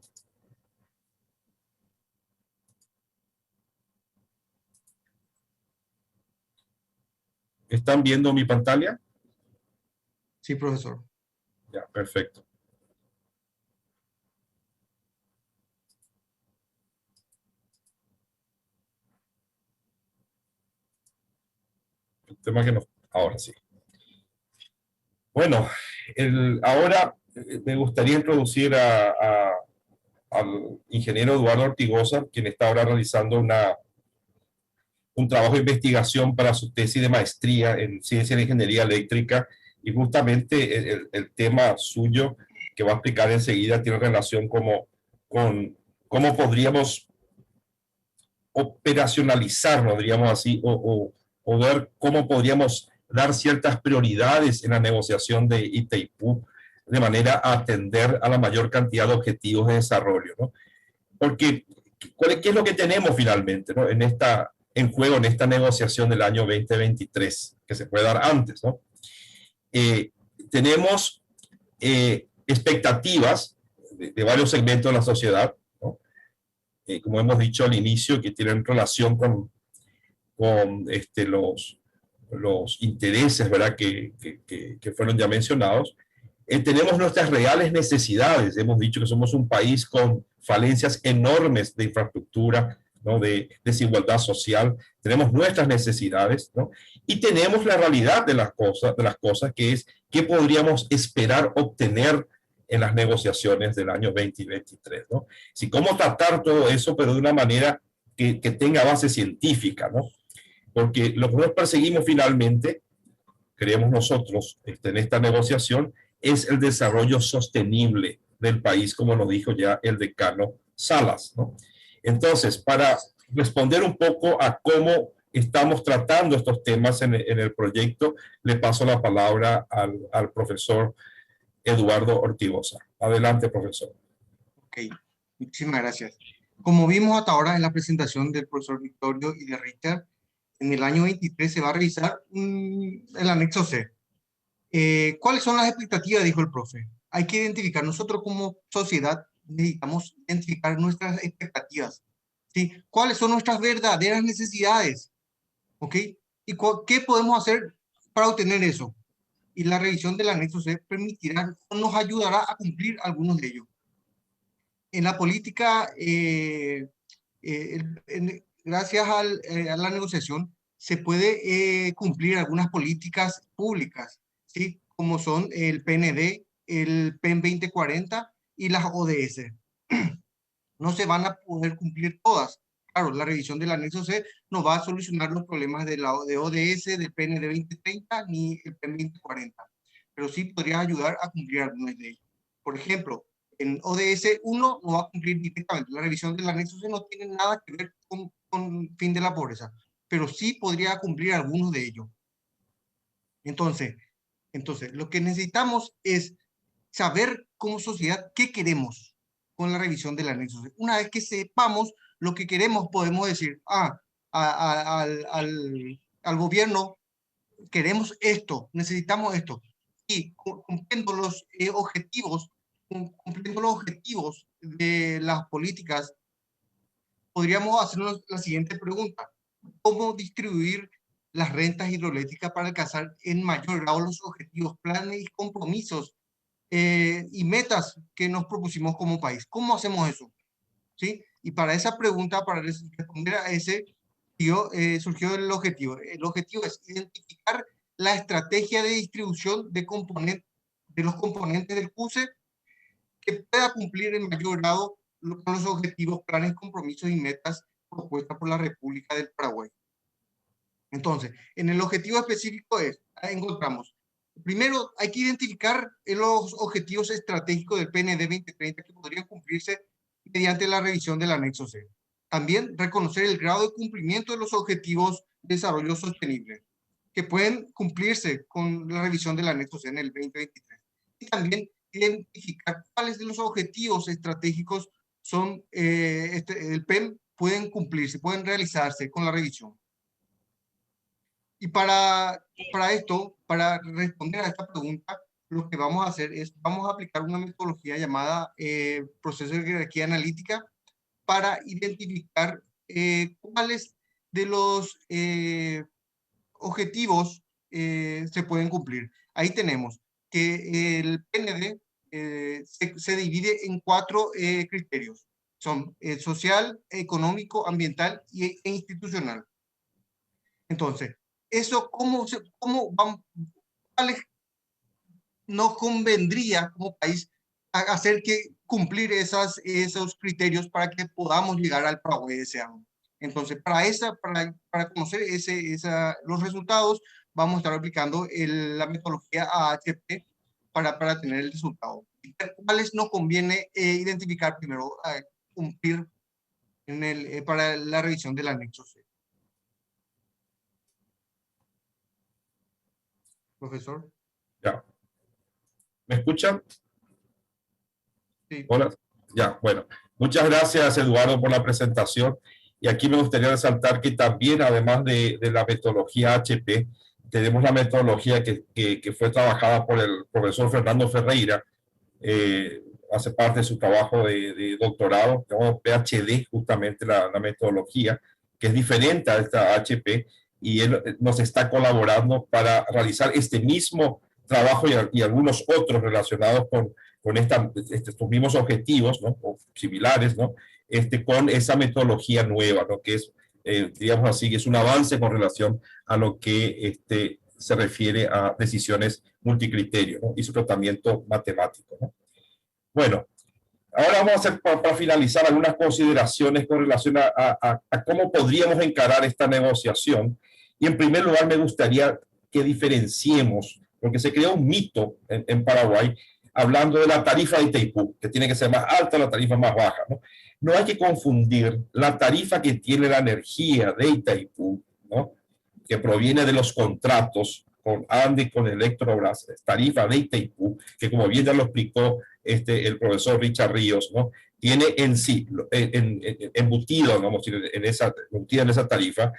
¿Están viendo mi pantalla? Sí, profesor. Ya, perfecto. El tema que no... Ahora sí. Bueno, ahora me gustaría introducir al ingeniero Eduardo Ortigosa, quien está ahora realizando un trabajo de investigación para su tesis de maestría en Ciencia de Ingeniería Eléctrica, y justamente el tema suyo, que va a explicar enseguida, tiene relación con cómo podríamos operacionalizarlo, diríamos así, o ver cómo podríamos dar ciertas prioridades en la negociación de Itaipú, de manera a atender a la mayor cantidad de objetivos de desarrollo, ¿no? Porque, ¿qué es lo que tenemos finalmente, ¿no? en juego en esta negociación del año 2023, que se puede dar antes, ¿no? Tenemos expectativas de varios segmentos de la sociedad, ¿no? Como hemos dicho al inicio, que tienen relación con los intereses, ¿verdad? Que fueron ya mencionados. Tenemos nuestras reales necesidades. Hemos dicho que somos un país con falencias enormes de infraestructura, ¿no? De desigualdad social. Tenemos nuestras necesidades, ¿no? Y tenemos la realidad de las cosas, que es qué podríamos esperar obtener en las negociaciones del año 2023, ¿no? Si cómo tratar todo eso, pero de una manera que tenga base científica, ¿no? Porque lo que nosotros perseguimos finalmente, creemos nosotros, en esta negociación, es el desarrollo sostenible del país, como lo dijo ya el decano Salas, ¿no? Entonces, para responder un poco a cómo estamos tratando estos temas en el proyecto, le paso la palabra al profesor Eduardo Ortigosa. Adelante, profesor. Ok, muchísimas gracias. Como vimos hasta ahora en la presentación del profesor Victorio y de Richard, en el año 23 se va a revisar el anexo C. ¿Cuáles son las expectativas? Dijo el profe. Hay que identificar, nosotros como sociedad necesitamos identificar nuestras expectativas, ¿sí? ¿Cuáles son nuestras verdaderas necesidades? ¿Ok? ¿Y qué podemos hacer para obtener eso? Y la revisión del anexo C permitirá o nos ayudará a cumplir algunos de ellos. En la política, gracias a la negociación, se puede cumplir algunas políticas públicas, ¿sí? Como son el PND, el PEN 2040 y las ODS. No se van a poder cumplir todas. Claro, la revisión del anexo C no va a solucionar los problemas de la ODS, del PND 2030 ni el PEN 2040, pero sí podría ayudar a cumplir algunas de ellas. Por ejemplo, en ODS 1 no va a cumplir directamente. La revisión del anexo C no tiene nada que ver con fin de la pobreza, pero sí podría cumplir algunos de ellos. Entonces, lo que necesitamos es saber como sociedad qué queremos con la revisión del anexo C. Una vez que sepamos lo que queremos, podemos decir, al gobierno, queremos esto, necesitamos esto. Y cumpliendo los objetivos cumpliendo los objetivos de las políticas, podríamos hacernos la siguiente pregunta. ¿Cómo distribuir las rentas hidroeléctricas para alcanzar en mayor grado los objetivos, planes y compromisos y metas que nos propusimos como país? ¿Cómo hacemos eso? ¿Sí? Y para esa pregunta, para responder a ese, surgió el objetivo. El objetivo es identificar la estrategia de distribución de los componentes del CUSE que pueda cumplir en mayor grado con los objetivos, planes, compromisos y metas propuestas por la República del Paraguay. Entonces, en el objetivo específico encontramos, primero hay que identificar los objetivos estratégicos del PND 2030 que podrían cumplirse mediante la revisión del anexo C. También reconocer el grado de cumplimiento de los objetivos de desarrollo sostenible que pueden cumplirse con la revisión del anexo C en el 2023. Y también identificar cuáles de los objetivos estratégicos son el PEM pueden cumplirse, pueden realizarse con la revisión. Y para esto, para responder a esta pregunta, lo que vamos a hacer es, vamos a aplicar una metodología llamada proceso de jerarquía analítica para identificar cuáles de los objetivos se pueden cumplir. Ahí tenemos que el PND se divide en 4 criterios. Son social, económico, ambiental e institucional. Entonces, eso, ¿cuáles nos convendría como país hacer que cumplir esos criterios para que podamos llegar al Paraguay deseado? Entonces, para conocer los resultados, vamos a estar aplicando la metodología AHP para tener el resultado. ¿Cuáles nos conviene identificar primero, cumplir para la revisión del anexo C? Profesor. Ya. ¿Me escuchan? Sí. Hola. Ya, bueno. Muchas gracias, Eduardo, por la presentación. Y aquí me gustaría resaltar que también, además de la metodología HP, tenemos la metodología que fue trabajada por el profesor Fernando Ferreira, hace parte de su trabajo de doctorado, llamado PhD, justamente la metodología, que es diferente a esta HP, y él nos está colaborando para realizar este mismo trabajo y algunos otros relacionados con estos mismos objetivos, ¿no? O similares, ¿no? Con esa metodología nueva, ¿no? Que es, digamos así, que es un avance con relación a lo que se refiere a decisiones multicriterio, ¿no? Y su tratamiento matemático, ¿no? Bueno, ahora vamos a hacer, para finalizar, algunas consideraciones con relación a cómo podríamos encarar esta negociación. Y en primer lugar me gustaría que diferenciemos, porque se creó un mito en Paraguay, hablando de la tarifa de Itaipú, que tiene que ser más alta, la tarifa más baja, ¿no? No hay que confundir la tarifa que tiene la energía de Itaipú, ¿no? Que proviene de los contratos con ANDE y con Electrobras, tarifa de Itaipú, que como bien ya lo explicó el profesor Richard Ríos, ¿no? Tiene en sí, embutido, vamos a decir, en esa tarifa,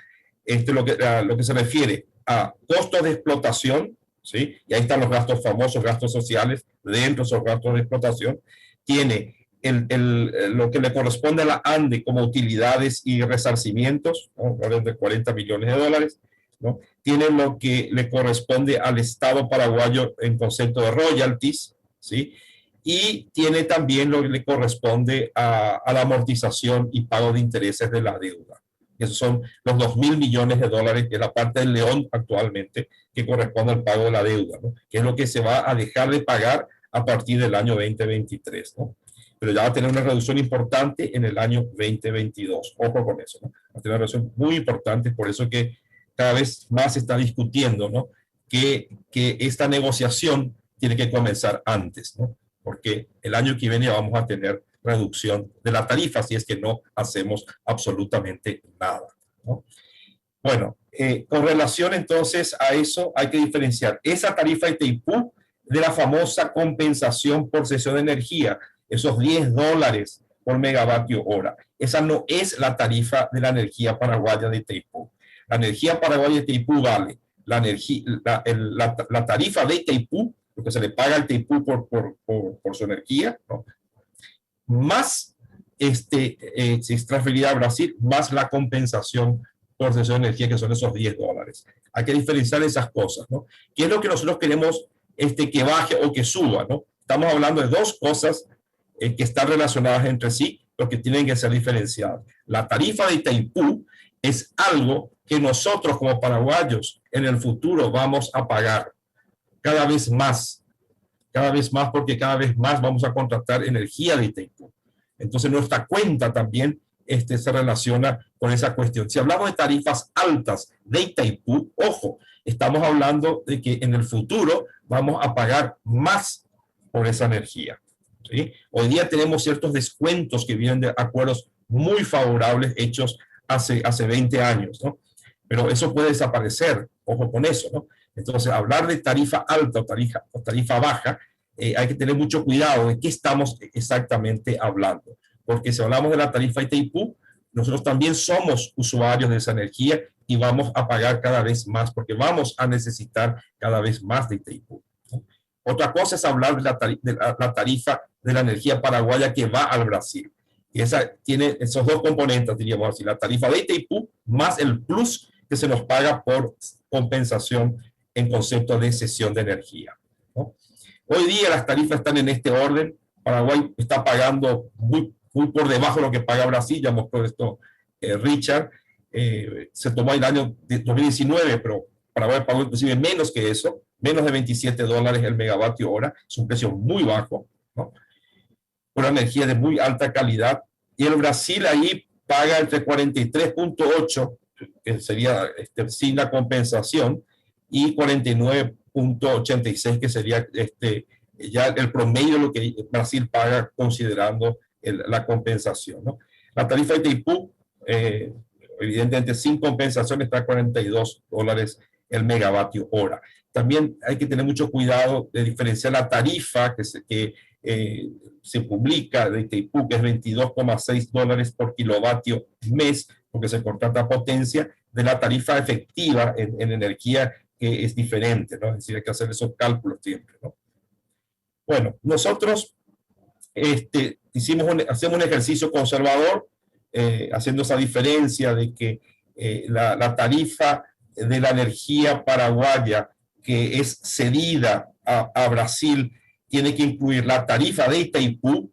lo que se refiere a costos de explotación, ¿sí? Y ahí están los gastos famosos, gastos sociales, dentro de esos gastos de explotación, tiene lo que le corresponde a la ANDE como utilidades y resarcimientos, ¿no? De 40 millones de dólares, ¿no? Tiene lo que le corresponde al Estado paraguayo en concepto de royalties, ¿sí? Y tiene también lo que le corresponde a la amortización y pago de intereses de la deuda. Esos son los 2.000 millones de dólares, que es la parte del león actualmente, que corresponde al pago de la deuda, ¿no? Que es lo que se va a dejar de pagar a partir del año 2023, ¿no? Pero ya va a tener una reducción importante en el año 2022. Ojo con eso, ¿no? Va a tener una reducción muy importante, por eso que cada vez más se está discutiendo, ¿no? Que esta negociación tiene que comenzar antes, ¿no? Porque el año que viene vamos a tener reducción de la tarifa si es que no hacemos absolutamente nada, ¿no? Bueno, con relación entonces a eso hay que diferenciar esa tarifa de Itaipú de la famosa compensación por cesión de energía, esos $10 por megavatio hora. Esa no es la tarifa de la energía paraguaya de Itaipú. La energía paraguaya de Itaipú vale la tarifa de Itaipú lo que se le paga al Itaipú por su energía, ¿no? Más si es transferida a Brasil, más la compensación por cesión de energía, que son esos $10. Hay que diferenciar esas cosas, ¿no? ¿Qué es lo que nosotros queremos que baje o que suba, ¿no? Estamos hablando de dos cosas que están relacionadas entre sí, pero que tienen que ser diferenciadas. La tarifa de Itaipú es algo que nosotros como paraguayos en el futuro vamos a pagar cada vez más, porque cada vez más vamos a contratar energía de Itaipú. Entonces nuestra cuenta también se relaciona con esa cuestión. Si hablamos de tarifas altas de Itaipú, ojo, estamos hablando de que en el futuro vamos a pagar más por esa energía, ¿sí? Hoy día tenemos ciertos descuentos que vienen de acuerdos muy favorables hechos hace 20 años, ¿no? Pero eso puede desaparecer, ojo con eso, ¿no? Entonces, hablar de tarifa alta o tarifa baja, hay que tener mucho cuidado de qué estamos exactamente hablando. Porque si hablamos de la tarifa Itaipú, nosotros también somos usuarios de esa energía y vamos a pagar cada vez más, porque vamos a necesitar cada vez más de Itaipú, ¿no? Otra cosa es hablar de la tarifa de la energía paraguaya que va al Brasil. Y esa tiene esos dos componentes, diríamos así, la tarifa de Itaipú más el plus que se nos paga por compensación en concepto de cesión de energía, ¿no? Hoy día las tarifas están en este orden. Paraguay está pagando muy por debajo de lo que paga Brasil, ya mostró esto Richard. Se tomó el año 2019, pero Paraguay pagó inclusive menos que eso, menos de $27 el megavatio hora, es un precio muy bajo, ¿no? Una energía de muy alta calidad, y el Brasil ahí paga entre 43.8, que sería sin la compensación, y 49.86, que sería ya el promedio de lo que Brasil paga considerando la compensación, ¿no? La tarifa de Itaipú, evidentemente sin compensación, está a $42 el megavatio hora. También hay que tener mucho cuidado de diferenciar la tarifa que se publica de Itaipú, que es $22,6 por kilovatio mes, porque se contrata potencia, de la tarifa efectiva en energía, que es diferente, ¿no? Es decir, hay que hacer esos cálculos siempre, ¿no? Bueno, nosotros hacemos un ejercicio conservador, haciendo esa diferencia de que la tarifa de la energía paraguaya que es cedida a Brasil tiene que incluir la tarifa de Itaipú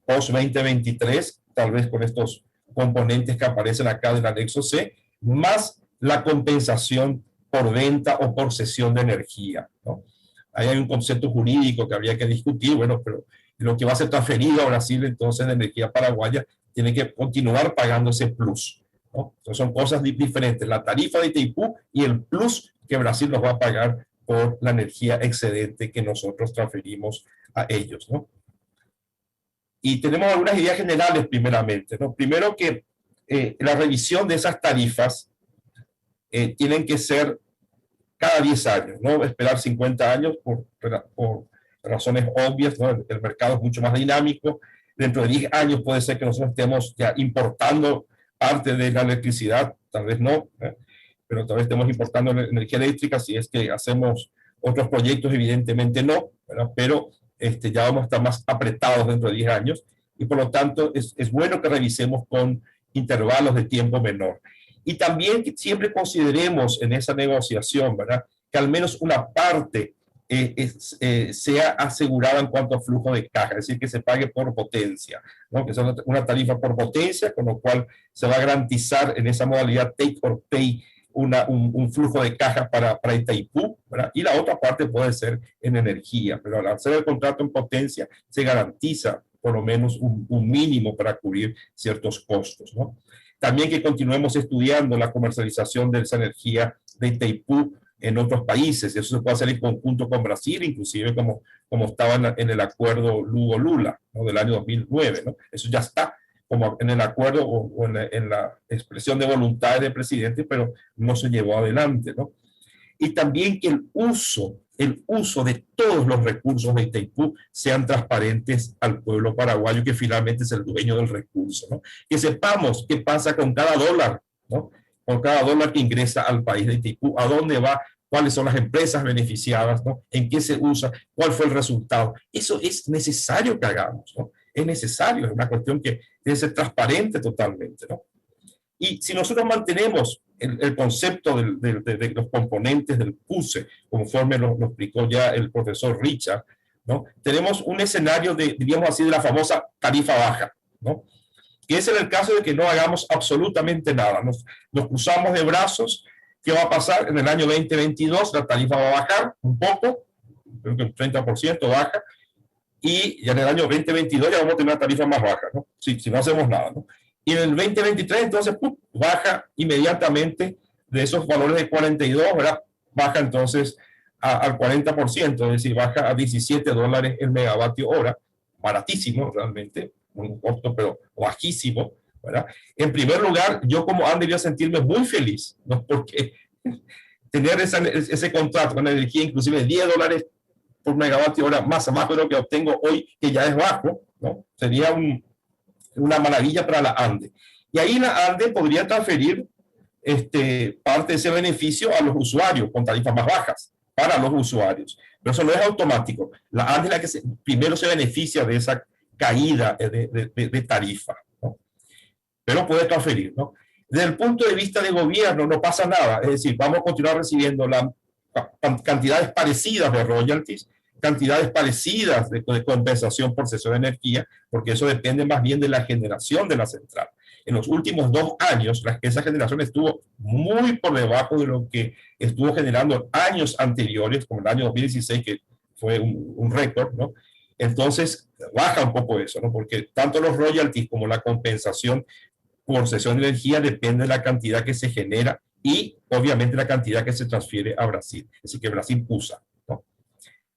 post 2023, tal vez con estos componentes que aparecen acá del anexo C, más la compensación por venta o por cesión de energía, ¿no? Ahí hay un concepto jurídico que habría que discutir, bueno, pero lo que va a ser transferido a Brasil entonces de energía paraguaya tiene que continuar pagando ese plus, ¿no? Entonces son cosas diferentes, la tarifa de Itaipú y el plus que Brasil nos va a pagar por la energía excedente que nosotros transferimos a ellos, ¿no? Y tenemos algunas ideas generales primeramente, ¿no? Primero que la revisión de esas tarifas tienen que ser cada 10 años, no esperar 50 años por razones obvias, ¿no? El mercado es mucho más dinámico. Dentro de 10 años puede ser que nosotros estemos ya importando parte de la electricidad, tal vez no, pero tal vez estemos importando energía eléctrica. Si es que hacemos otros proyectos, evidentemente no, ¿verdad? Pero ya vamos a estar más apretados dentro de 10 años, y por lo tanto es bueno que revisemos con intervalos de tiempo menor. Y también que siempre consideremos en esa negociación, ¿verdad?, que al menos una parte sea asegurada en cuanto a flujo de caja, es decir, que se pague por potencia, ¿no? Que sea una tarifa por potencia, con lo cual se va a garantizar en esa modalidad take or pay un flujo de caja para Itaipú, ¿verdad? Y la otra parte puede ser en energía, pero al hacer el contrato en potencia se garantiza por lo menos un mínimo para cubrir ciertos costos, ¿no? También que continuemos estudiando la comercialización de esa energía de Itaipú en otros países. Eso se puede hacer en conjunto con Brasil, inclusive como estaba en el acuerdo Lugo-Lula, ¿no?, del año 2009, ¿no? Eso ya está como en el acuerdo o en la expresión de voluntad del presidente, pero no se llevó adelante, ¿no? Y también que el uso de todos los recursos de Itaipú sean transparentes al pueblo paraguayo, que finalmente es el dueño del recurso, ¿no? Que sepamos qué pasa con cada dólar, ¿no? Con cada dólar que ingresa al país de Itaipú, a dónde va, cuáles son las empresas beneficiadas, ¿no? En qué se usa, cuál fue el resultado. Eso es necesario que hagamos, ¿no? Es necesario, es una cuestión que debe ser transparente totalmente, ¿no? Y si nosotros mantenemos el concepto de los componentes del PUSE, conforme lo explicó ya el profesor Richard, ¿no? Tenemos un escenario diríamos así, de la famosa tarifa baja, ¿no? Que es en el caso de que no hagamos absolutamente nada. Nos cruzamos de brazos. ¿Qué va a pasar? En el año 2022 la tarifa va a bajar un poco, creo que un 30% baja, y ya en el año 2022 ya vamos a tener una tarifa más baja, ¿no? Si no hacemos nada, ¿no? Y en el 2023 entonces baja inmediatamente de esos valores de 42, ¿verdad? Baja entonces al 40%, es decir, baja a $17 el megavatio hora, baratísimo realmente, un costo pero bajísimo, ¿verdad? En primer lugar, yo como ANDE voy a sentirme muy feliz, ¿no? Porque tener ese contrato con energía inclusive $10 por megavatio hora más abajo de lo que obtengo hoy, que ya es bajo, ¿no? Sería una maravilla para la ANDE. Y ahí la ANDE podría transferir parte de ese beneficio a los usuarios con tarifas más bajas, para los usuarios. Pero eso no es automático. La ANDE es la que primero se beneficia de esa caída de tarifa, ¿no? Pero puede transferir, ¿no? Desde el punto de vista de gobierno no pasa nada, es decir, vamos a continuar recibiendo cantidades parecidas de royalties, cantidades parecidas de compensación por cesión de energía, porque eso depende más bien de la generación de la central. En los últimos 2 años, esa generación estuvo muy por debajo de lo que estuvo generando años anteriores, como el año 2016, que fue un récord, ¿no? Entonces, baja un poco eso, ¿no? Porque tanto los royalties como la compensación por cesión de energía depende de la cantidad que se genera y, obviamente, la cantidad que se transfiere a Brasil. Así que Brasil usa, ¿no?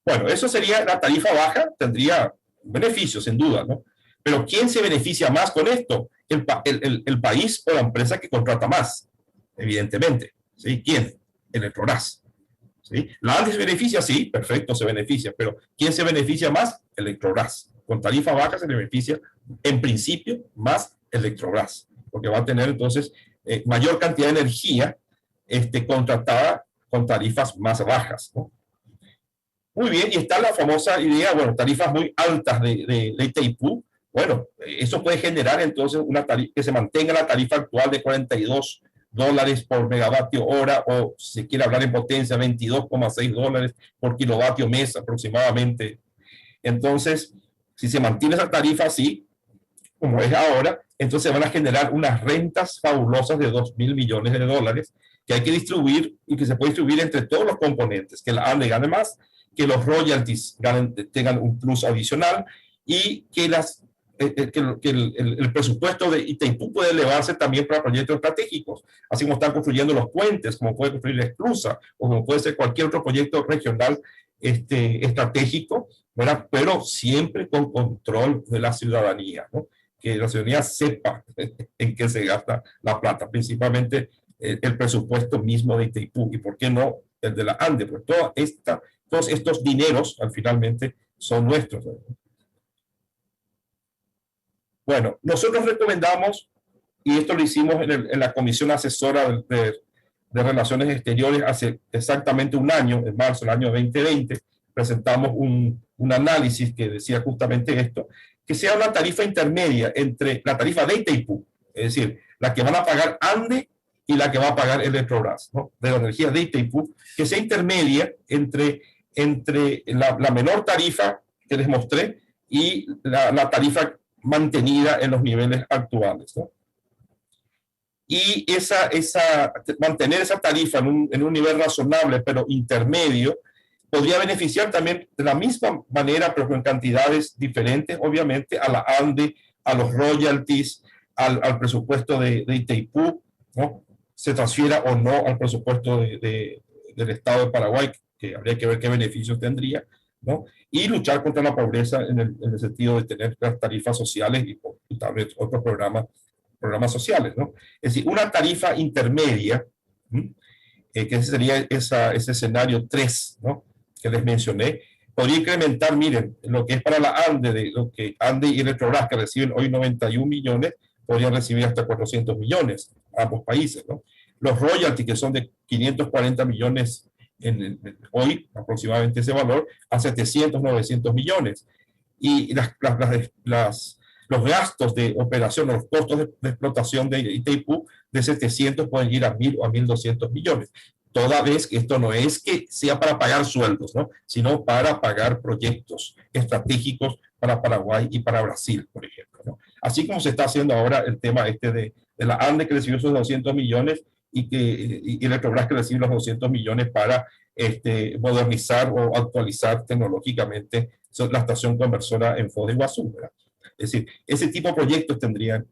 Bueno, eso sería la tarifa baja, tendría beneficios, sin duda, ¿no? Pero ¿quién se beneficia más con esto? El país o la empresa que contrata más, evidentemente. ¿Sí? ¿Quién? Electrogas. ¿Sí? La ANDE se beneficia, sí, perfecto, se beneficia, pero ¿quién se beneficia más? Electrogas. Con tarifa baja se beneficia, en principio, más Electrogas, porque va a tener entonces mayor cantidad de energía contratada con tarifas más bajas, ¿no? Muy bien, y está la famosa idea, bueno, tarifas muy altas de Itaipú. Bueno, eso puede generar entonces que se mantenga la tarifa actual de $42 por megavatio hora, o si se quiere hablar en potencia, $22,6 por kilovatio mes aproximadamente. Entonces, si se mantiene esa tarifa así, como es ahora, entonces van a generar unas rentas fabulosas de $2.000 millones que hay que distribuir y que se puede distribuir entre todos los componentes, que la ANDE gane más, que los royalties tengan un plus adicional y que el presupuesto de Itaipú puede elevarse también para proyectos estratégicos, así como están construyendo los puentes, como puede construir la esclusa, o como puede ser cualquier otro proyecto regional estratégico, ¿verdad? Pero siempre con control de la ciudadanía, ¿no? Que la ciudadanía sepa en qué se gasta la plata, principalmente el presupuesto mismo de Itaipú, y por qué no el de la ANDE, pues todos estos dineros, finalmente, son nuestros. Bueno, nosotros recomendamos, y esto lo hicimos en la Comisión Asesora de Relaciones Exteriores hace exactamente un año, en marzo del año 2020, presentamos un análisis que decía justamente esto, que sea una tarifa intermedia entre la tarifa de Itaipú, es decir, la que van a pagar ANDE y la que va a pagar Electrogas, ¿no? De la energía de Itaipú, que sea intermedia entre la menor tarifa que les mostré y la tarifa mantenida en los niveles actuales, ¿no? Y mantener esa tarifa en un nivel razonable, pero intermedio, podría beneficiar también de la misma manera, pero con cantidades diferentes, obviamente, a la ANDE, a los royalties, al presupuesto de Itaipú, ¿no? Se transfiera o no al presupuesto del Estado de Paraguay, que habría que ver qué beneficios tendría, ¿no? Y luchar contra la pobreza en el sentido de tener las tarifas sociales y también otros programas sociales, ¿no? Es decir, una tarifa intermedia, que sería ese escenario 3, ¿no? Que les mencioné, podría incrementar, miren, lo que es para la ANDE, lo que ANDE y Electrogas, que reciben hoy 91 millones, podrían recibir hasta 400 millones, ambos países, ¿no? Los royalties, que son de 540 millones hoy aproximadamente ese valor a 700, 900 millones. Y los gastos de operación, los costos de explotación de Itaipú de 700 pueden ir a 1.000 o a 1.200 millones. Toda vez que esto no es que sea para pagar sueldos, ¿no? Sino para pagar proyectos estratégicos para Paraguay y para Brasil, por ejemplo, ¿no? Así como se está haciendo ahora el tema de la ANDE, que recibió esos 200 millones y Electrobras, que recibe los 200 millones para modernizar o actualizar tecnológicamente la estación conversora en Foz de Iguazú, ¿verdad? Es decir, ese tipo de proyectos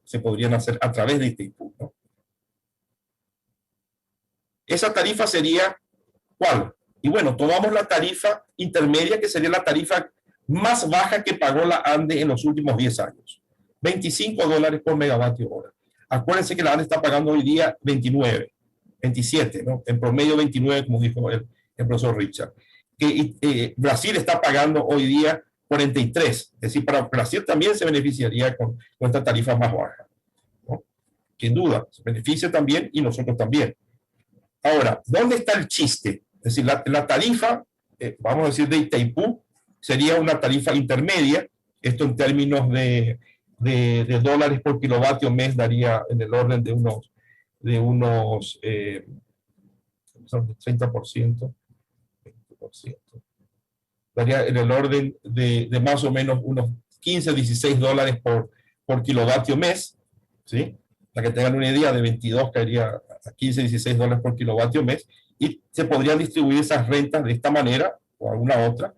se podrían hacer a través de Itaipú, ¿no? Esa tarifa sería, ¿cuál? Y bueno, tomamos la tarifa intermedia, que sería la tarifa más baja que pagó la ANDE en los últimos 10 años. $25 por megavatio hora. Acuérdense que la ANDE está pagando hoy día 29, 27, ¿no? En promedio 29, como dijo el profesor Richard. Brasil está pagando hoy día 43. Es decir, para Brasil también se beneficiaría con esta tarifa más baja, ¿no? Sin duda, se beneficia también y nosotros también. Ahora, ¿dónde está el chiste? Es decir, la tarifa, vamos a decir, de Itaipú, sería una tarifa intermedia. Esto en términos de dólares por kilovatio mes daría en el orden de unos 30%, 20%. Daría en el orden de más o menos unos 15, 16 dólares por kilovatio mes, ¿sí? Para que tengan una idea, de 22 caería a 15, 16 dólares por kilovatio mes, y se podrían distribuir esas rentas de esta manera o alguna otra,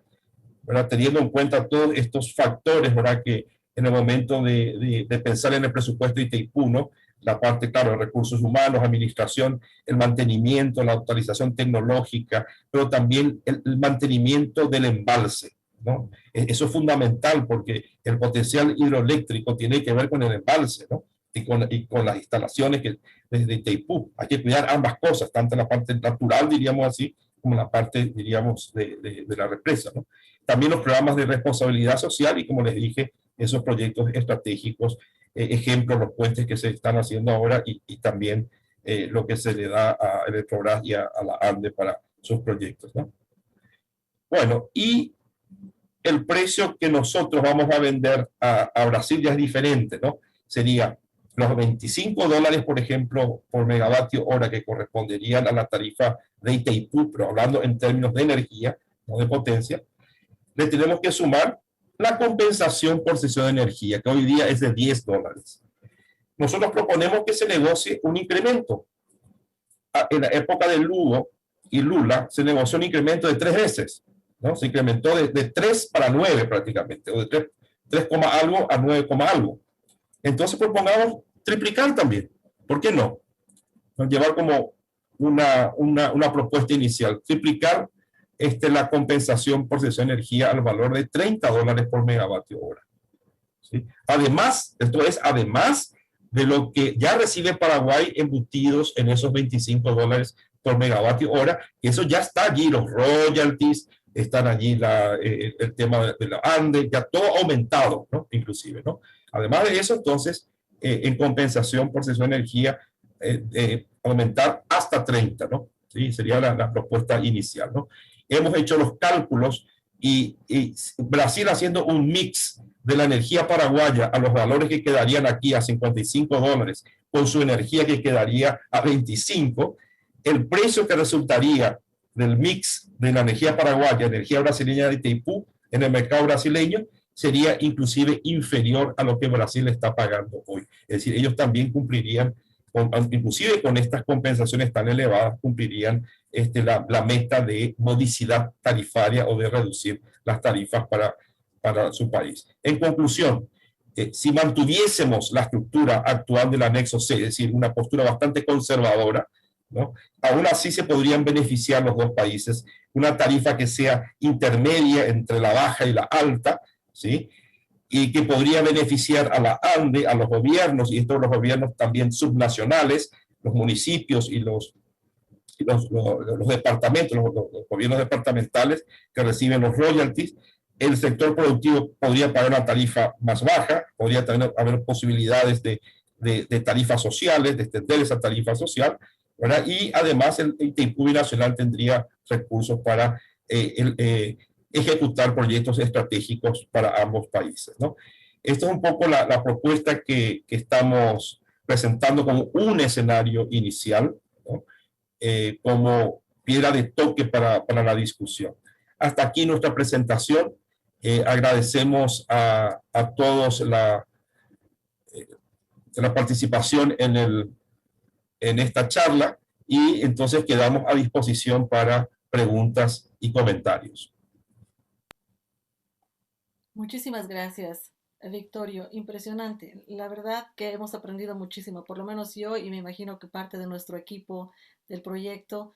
¿verdad? Teniendo en cuenta todos estos factores, ¿verdad? Que en el momento de pensar en el presupuesto de Itaipú, ¿no? La parte, claro, de recursos humanos, administración, el mantenimiento, la actualización tecnológica, pero también el mantenimiento del embalse, ¿no? Eso es fundamental porque el potencial hidroeléctrico tiene que ver con el embalse, ¿no? Y con las instalaciones de Itaipú. Hay que cuidar ambas cosas, tanto la parte natural, diríamos así, como la parte, diríamos, de la represa, ¿no? También los programas de responsabilidad social y, como les dije, esos proyectos estratégicos, ejemplos, los puentes que se están haciendo ahora y también lo que se le da a Electrobras y a la ANDE para sus proyectos, ¿no? Bueno, y el precio que nosotros vamos a vender a Brasil ya es diferente, ¿no? Sería los $25, por ejemplo, por megavatio hora, que corresponderían a la tarifa de Itaipú, pero hablando en términos de energía, no de potencia. Le tenemos que sumar la compensación por cesión de energía, que hoy día es de $10. Nosotros proponemos que se negocie un incremento. En la época de Lugo y Lula se negoció un incremento de 3 veces, ¿no? Se incrementó de 3 para 9 prácticamente, o de 3, algo a 9, algo. Entonces propongamos triplicar también. ¿Por qué no? Llevar como una propuesta inicial, triplicar la compensación por cesión de energía al valor de $30 por megavatio hora, ¿sí? Además, esto es además de lo que ya recibe Paraguay embutidos en esos $25 por megavatio hora, que eso ya está allí, los royalties, están allí el tema de la ANDE, ya todo aumentado, ¿no? Inclusive, ¿no? Además de eso, entonces, en compensación por cesión de energía, aumentar hasta 30, ¿no? ¿Sí? Sería la propuesta inicial, ¿no? Hemos hecho los cálculos y Brasil haciendo un mix de la energía paraguaya a los valores que quedarían aquí a $55, con su energía que quedaría a 25, el precio que resultaría del mix de la energía paraguaya, energía brasileña de Itaipú, en el mercado brasileño, sería inclusive inferior a lo que Brasil está pagando hoy. Es decir, ellos también cumplirían, inclusive con estas compensaciones tan elevadas, cumplirían la meta de modicidad tarifaria o de reducir las tarifas para su país. En conclusión, si mantuviésemos la estructura actual del anexo C, es decir, una postura bastante conservadora, ¿no? Aún así se podrían beneficiar los dos países, una tarifa que sea intermedia entre la baja y la alta, ¿sí? Y que podría beneficiar a la ANDE, a los gobiernos, y estos los gobiernos también subnacionales, los municipios y los departamentos, los gobiernos departamentales que reciben los royalties. El sector productivo podría pagar una tarifa más baja, podría también haber posibilidades de tarifas sociales, de extender esa tarifa social, ¿verdad? Y además el Itaipú Binacional tendría recursos para ejecutar proyectos estratégicos para ambos países, ¿no? Esta es un poco la propuesta que estamos presentando como un escenario inicial, ¿no? Como piedra de toque para la discusión. Hasta aquí nuestra presentación. Agradecemos a todos la participación en esta charla y entonces quedamos a disposición para preguntas y comentarios. Muchísimas gracias, Victorio. Impresionante. La verdad que hemos aprendido muchísimo, por lo menos yo y me imagino que parte de nuestro equipo del proyecto.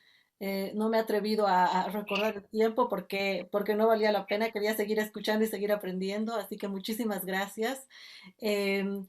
No me he atrevido a recordar el tiempo porque no valía la pena. Quería seguir escuchando y seguir aprendiendo. Así que muchísimas gracias. Em,